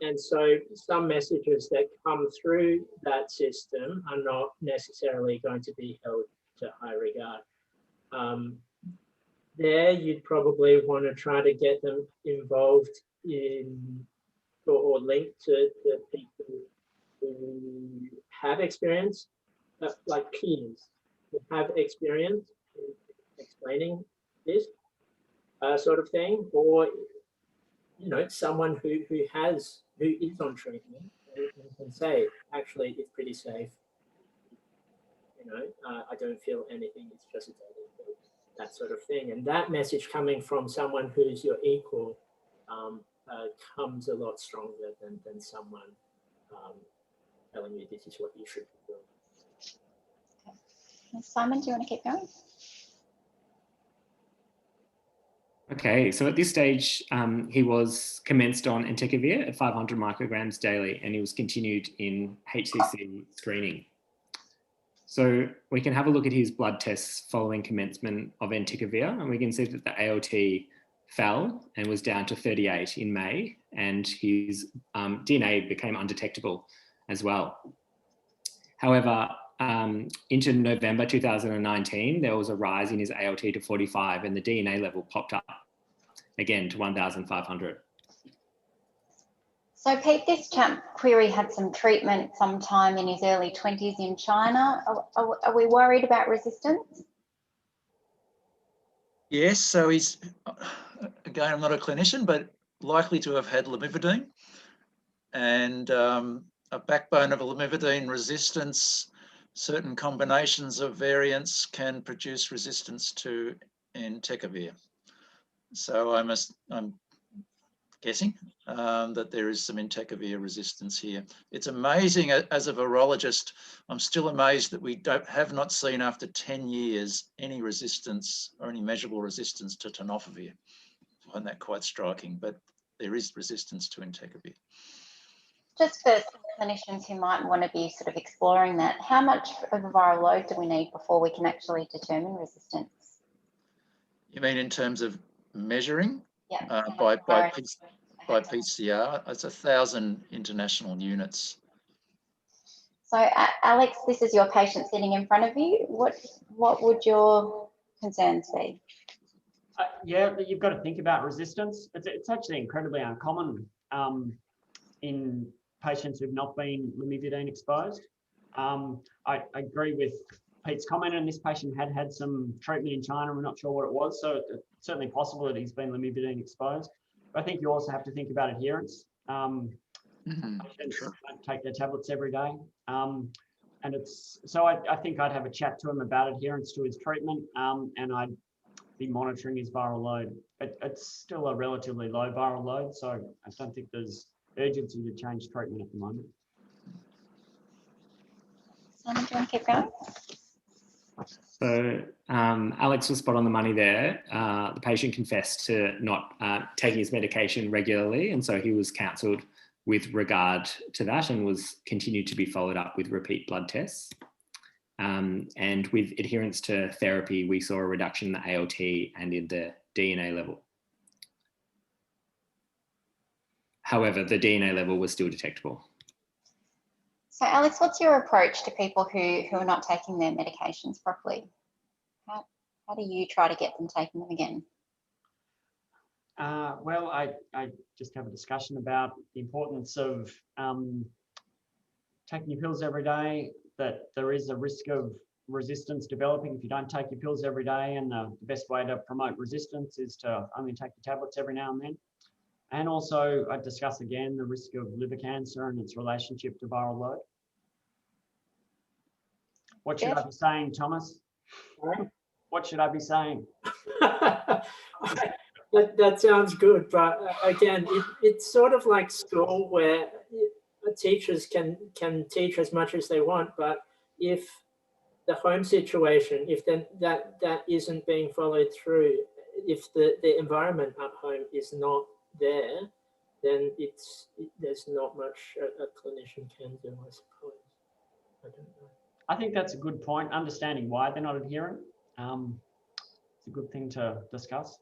And so some messages that come through that system are not necessarily going to be held to high regard. There, you'd probably want to try to get them involved in or linked to people who have experience, like peers who have experience in explaining this sort of thing, or someone who is on treatment and can say, actually, it's pretty safe. I don't feel anything. It's just a daily pill, that sort of thing. And that message coming from someone who's your equal comes a lot stronger than someone telling you this is what you should be doing. Okay. Simon, do you want to keep going? Okay, so at this stage, he was commenced on entecavir at 500 micrograms daily, and he was continued in HCC screening. So we can have a look at his blood tests following commencement of entecavir, and we can see that the ALT fell and was down to 38 in May, and his DNA became undetectable as well. However, into November 2019, there was a rise in his ALT to 45, and the DNA level popped up again to 1,500. So Pete, this chap query had some treatment sometime in his early 20s in China. Are we worried about resistance? Yes, so he's, again, I'm not a clinician, but likely to have had lamivudine, and a backbone of a lamivudine resistance, certain combinations of variants can produce resistance to entecavir. So I'm guessing that there is some entecavir resistance here. It's amazing, as a virologist, I'm still amazed that we have not seen after 10 years any resistance or any measurable resistance to tenofovir. I find that quite striking, but there is resistance to entecavir. Just for clinicians who might want to be sort of exploring that, how much of a viral load do we need before we can actually determine resistance? You mean in terms of measuring? Yeah. By PCR, it's 1,000 international units. So Alex, this is your patient sitting in front of you. What would your concerns be? Yeah, you've got to think about resistance. It's actually incredibly uncommon in patients who've not been lamivudine exposed. I agree with Pete's comment, and this patient had some treatment in China. We're not sure what it was, so it's certainly possible that he's been lamivudine exposed. But I think you also have to think about adherence. Patients don't take their tablets every day. And so I think I'd have a chat to him about adherence to his treatment, and I'd be monitoring his viral load. It's still a relatively low viral load, so I don't think there's urgency to change treatment at the moment. Simon, do you want to keep going? So Alex was spot on the money there. The patient confessed to not taking his medication regularly, and so he was counselled with regard to that and was continued to be followed up with repeat blood tests. And with adherence to therapy, we saw a reduction in the ALT and in the DNA level. However, the DNA level was still detectable. So Alex, what's your approach to people who are not taking their medications properly? How do you try to get them taking them again? Well, I just have a discussion about the importance of taking your pills every day, that there is a risk of resistance developing if you don't take your pills every day, and the best way to promote resistance is to only take your tablets every now and then. And also I discuss again the risk of liver cancer and its relationship to viral load. What should I be saying, Thomas? What should I be saying? That sounds good, but again, it's sort of like school where teachers can teach as much as they want, but if the home situation, if then that isn't being followed through, if the environment at home is not there, then there's not much a clinician can do, I suppose. I don't know. I think that's a good point. Understanding why they're not adherent, it's a good thing to discuss.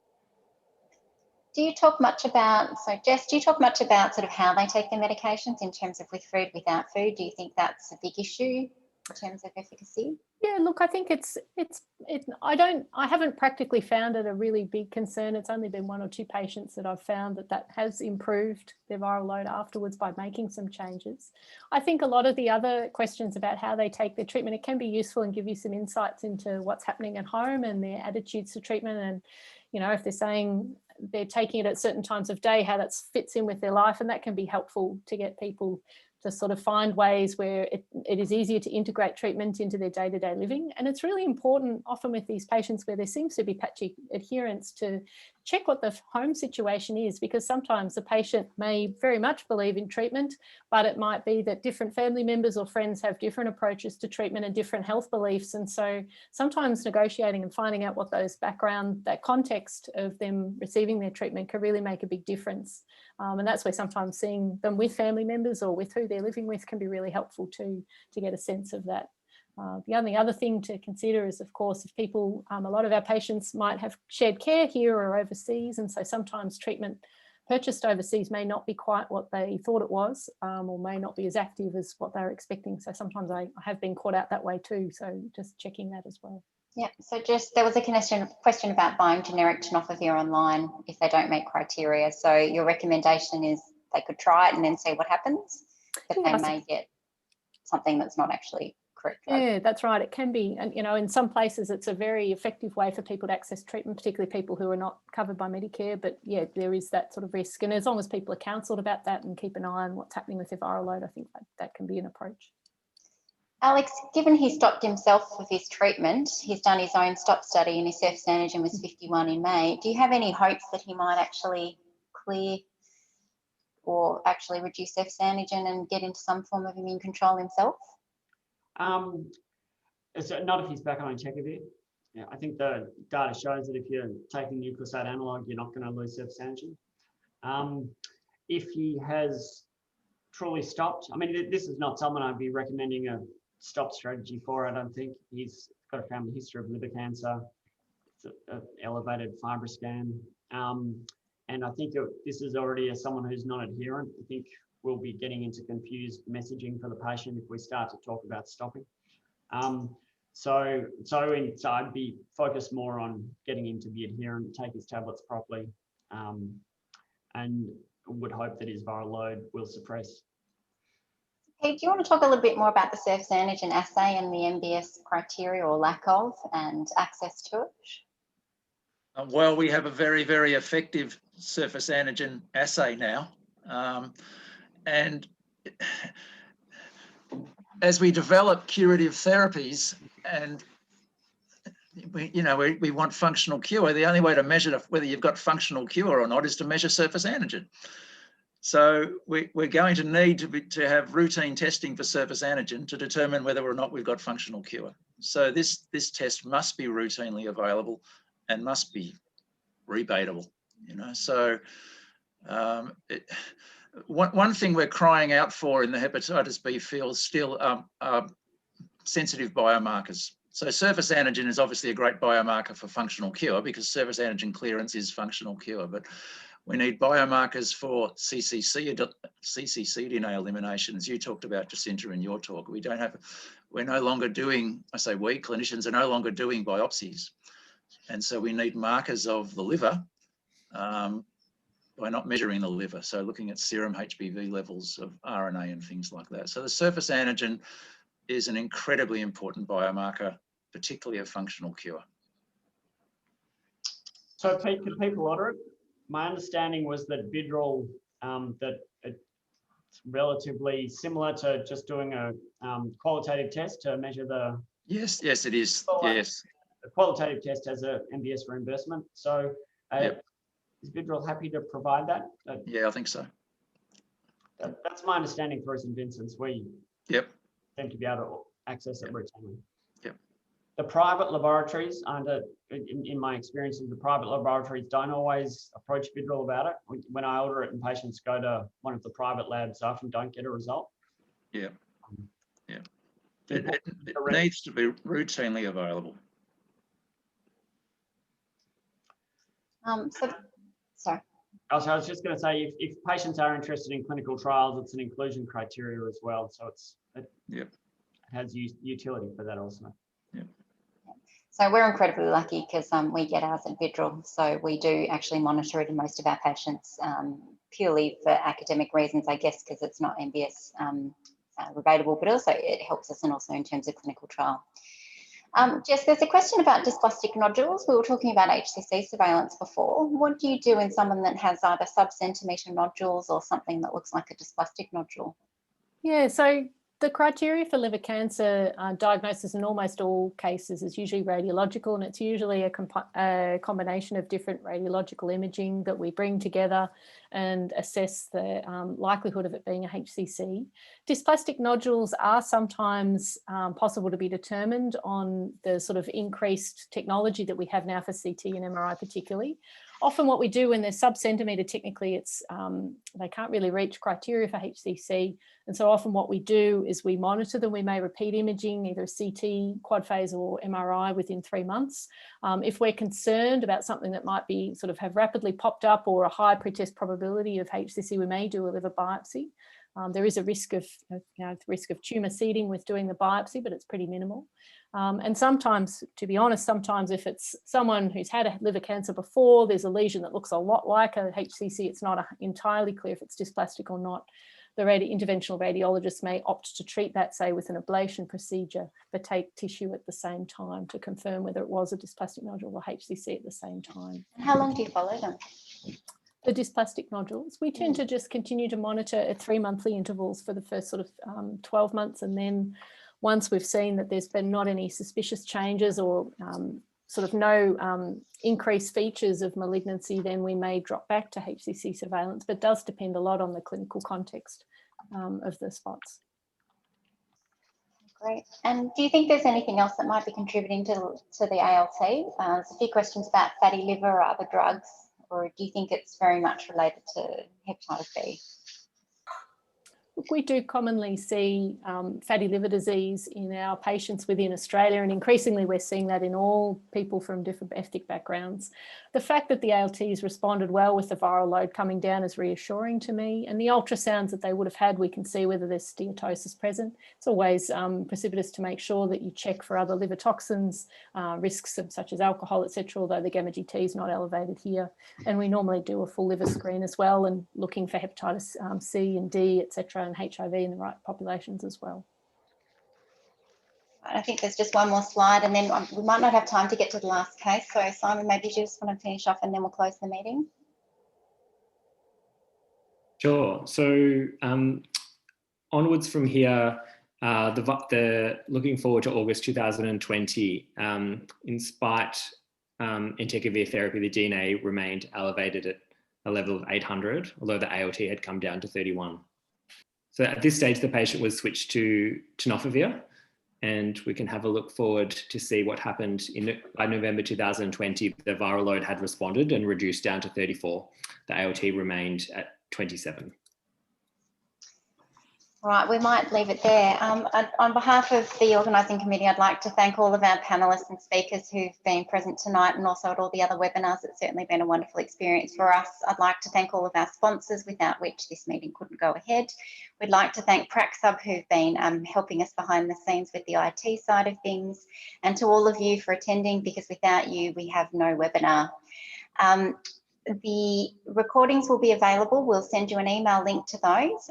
Do you talk much about, so Jess, do you talk much about sort of how they take their medications in terms of with food, without food? Do you think that's a big issue in terms of efficacy? Yeah, look, I think I haven't practically found it a really big concern. It's only been 1 or 2 patients that I've found that has improved their viral load afterwards by making some changes. I think a lot of the other questions about how they take their treatment, it can be useful and give you some insights into what's happening at home and their attitudes to treatment. And, you know, if they're saying they're taking it at certain times of day, how that fits in with their life, and that can be helpful to get people to sort of find ways where it is easier to integrate treatment into their day-to-day living. And it's really important often with these patients where there seems to be patchy adherence to check what the home situation is, because sometimes the patient may very much believe in treatment, but it might be that different family members or friends have different approaches to treatment and different health beliefs. And so sometimes negotiating and finding out what those background, that context of them receiving their treatment can really make a big difference. And that's where sometimes seeing them with family members or with who they're living with can be really helpful to get a sense of that. The only other thing to consider is, of course, if people, a lot of our patients might have shared care here or overseas, and so sometimes treatment purchased overseas may not be quite what they thought it was, or may not be as active as what they're expecting. So sometimes I have been caught out that way too, so just checking that as well. Yeah, so just there was a question about buying generic tenofovir online if they don't meet criteria. So your recommendation is they could try it and then see what happens, but they may get something that's not actually correct. Yeah, that's right. It can be, and you know, in some places it's a very effective way for people to access treatment, particularly people who are not covered by Medicare. But yeah, there is that sort of risk, and as long as people are counselled about that and keep an eye on what's happening with their viral load, I think that can be an approach. Alex, given he stopped himself with his treatment, he's done his own stop study and his surface antigen was 51 in May. Do you have any hopes that he might actually clear or actually reduce surface antigen and get into some form of immune control himself? So not if he's back on entecavir. Yeah, I think the data shows that if you're taking nucleoside analog, you're not going to lose surface antigen. If he has truly stopped, I mean, this is not someone I'd be recommending a stop strategy for. I don't think. He's got a family history of liver cancer, an elevated FibroScan, and I think this is already as someone who's not adherent. I think we'll be getting into confused messaging for the patient if we start to talk about stopping. So I'd be focused more on getting him to be adherent, take his tablets properly, and would hope that his viral load will suppress. Pete, do you want to talk a little bit more about the surface antigen assay and the MBS criteria or lack of and access to it? Well, we have a very, very effective surface antigen assay now. And as we develop curative therapies and we want functional cure, the only way to measure whether you've got functional cure or not is to measure surface antigen. So we're going to need to have routine testing for surface antigen to determine whether or not we've got functional cure. So this test must be routinely available and must be rebatable. So one thing we're crying out for in the hepatitis B field still are sensitive biomarkers. So surface antigen is obviously a great biomarker for functional cure because surface antigen clearance is functional cure, but we need biomarkers for CCC DNA elimination, as you talked about, Jacinta, in your talk. We're no longer doing, I say we, clinicians are no longer doing biopsies. And so we need markers of the liver by not measuring the liver. So looking at serum HBV levels of RNA and things like that. So the surface antigen is an incredibly important biomarker, particularly of functional cure. So Pete, could people order it? My understanding was that Bidrol, that it's relatively similar to just doing a qualitative test to measure the... Yes, it is, yes. A qualitative test has a MBS reimbursement. So yep. Is Vidril happy to provide that? Yeah, I think so. That's my understanding for St Vincent's. We Yep. seem to be able to access it routinely. Yep. The private laboratories, in my experience, the private laboratories don't always approach Vidril about it. When I order it and patients go to one of the private labs, I often don't get a result. Yeah. Yeah. It needs to be routinely available. Sorry. I was just going to say, if patients are interested in clinical trials, it's an inclusion criteria as well. So it has utility for that also. Yep. So we're incredibly lucky because we get ours at Vidril. So we do actually monitor it in most of our patients purely for academic reasons, I guess, because it's not MBS rebatable, but also it helps us and also in terms of clinical trial. Jess, there's a question about dysplastic nodules. We were talking about HCC surveillance before. What do you do in someone that has either sub-centimetre nodules or something that looks like a dysplastic nodule? Yeah, so the criteria for liver cancer diagnosis in almost all cases is usually radiological, and it's usually a combination of different radiological imaging that we bring together and assess the likelihood of it being a HCC. Dysplastic nodules are sometimes possible to be determined on the sort of increased technology that we have now for CT and MRI particularly. Often what we do when they're sub-centimetre, technically it's they can't really reach criteria for HCC. And so often what we do is we monitor them. We may repeat imaging, either CT, quad phase or MRI within 3 months. If we're concerned about something that might be sort of have rapidly popped up or a high pretest probability of HCC, we may do a liver biopsy. There is a risk of, risk of tumour seeding with doing the biopsy, but it's pretty minimal. And sometimes, to be honest, sometimes if it's someone who's had a liver cancer before, there's a lesion that looks a lot like a HCC, it's not entirely clear if it's dysplastic or not. The interventional radiologist may opt to treat that, say, with an ablation procedure, but take tissue at the same time to confirm whether it was a dysplastic nodule or HCC at the same time. And how long do you follow them? The dysplastic nodules, we tend to just continue to monitor at 3 monthly intervals for the first sort of 12 months. And then once we've seen that there's been not any suspicious changes or sort of no increased features of malignancy, then we may drop back to HCC surveillance, but it does depend a lot on the clinical context of the spots. Great. And do you think there's anything else that might be contributing to the ALT? There's a few questions about fatty liver or other drugs, or do you think it's very much related to hepatitis B? We do commonly see fatty liver disease in our patients within Australia, and increasingly we're seeing that in all people from different ethnic backgrounds. The fact that the ALTs responded well with the viral load coming down is reassuring to me, and the ultrasounds that they would have had, we can see whether there's steatosis present. It's always precipitous to make sure that you check for other liver toxins, risks such as alcohol, etc., although the gamma GT is not elevated here. And we normally do a full liver screen as well, and looking for hepatitis C and D, etc., and HIV in the right populations as well. I think there's just one more slide, and then we might not have time to get to the last case. So Simon, maybe you just want to finish off and then we'll close the meeting. Sure. So onwards from here, looking forward to August 2020, in spite entecavir therapy, the DNA remained elevated at a level of 800, although the ALT had come down to 31. So at this stage, the patient was switched to tenofovir, and we can have a look forward to see what happened by November 2020. The viral load had responded and reduced down to 34. The ALT remained at 27. All right, we might leave it there. On behalf of the organising committee, I'd like to thank all of our panellists and speakers who've been present tonight, and also at all the other webinars. It's certainly been a wonderful experience for us. I'd like to thank all of our sponsors, without which this meeting couldn't go ahead. We'd like to thank Praxub, who've been helping us behind the scenes with the IT side of things, and to all of you for attending, because without you, we have no webinar. The recordings will be available. We'll send you an email link to those,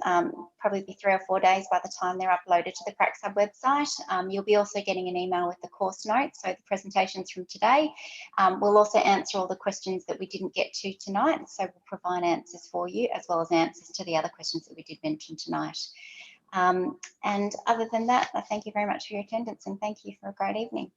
probably be 3 or 4 days by the time they're uploaded to the Praxub website. You'll be also getting an email with the course notes, so the presentations from today. We'll also answer all the questions that we didn't get to tonight, so we'll provide answers for you, as well as answers to the other questions that we did mention tonight. And other than that, I thank you very much for your attendance, and thank you for a great evening.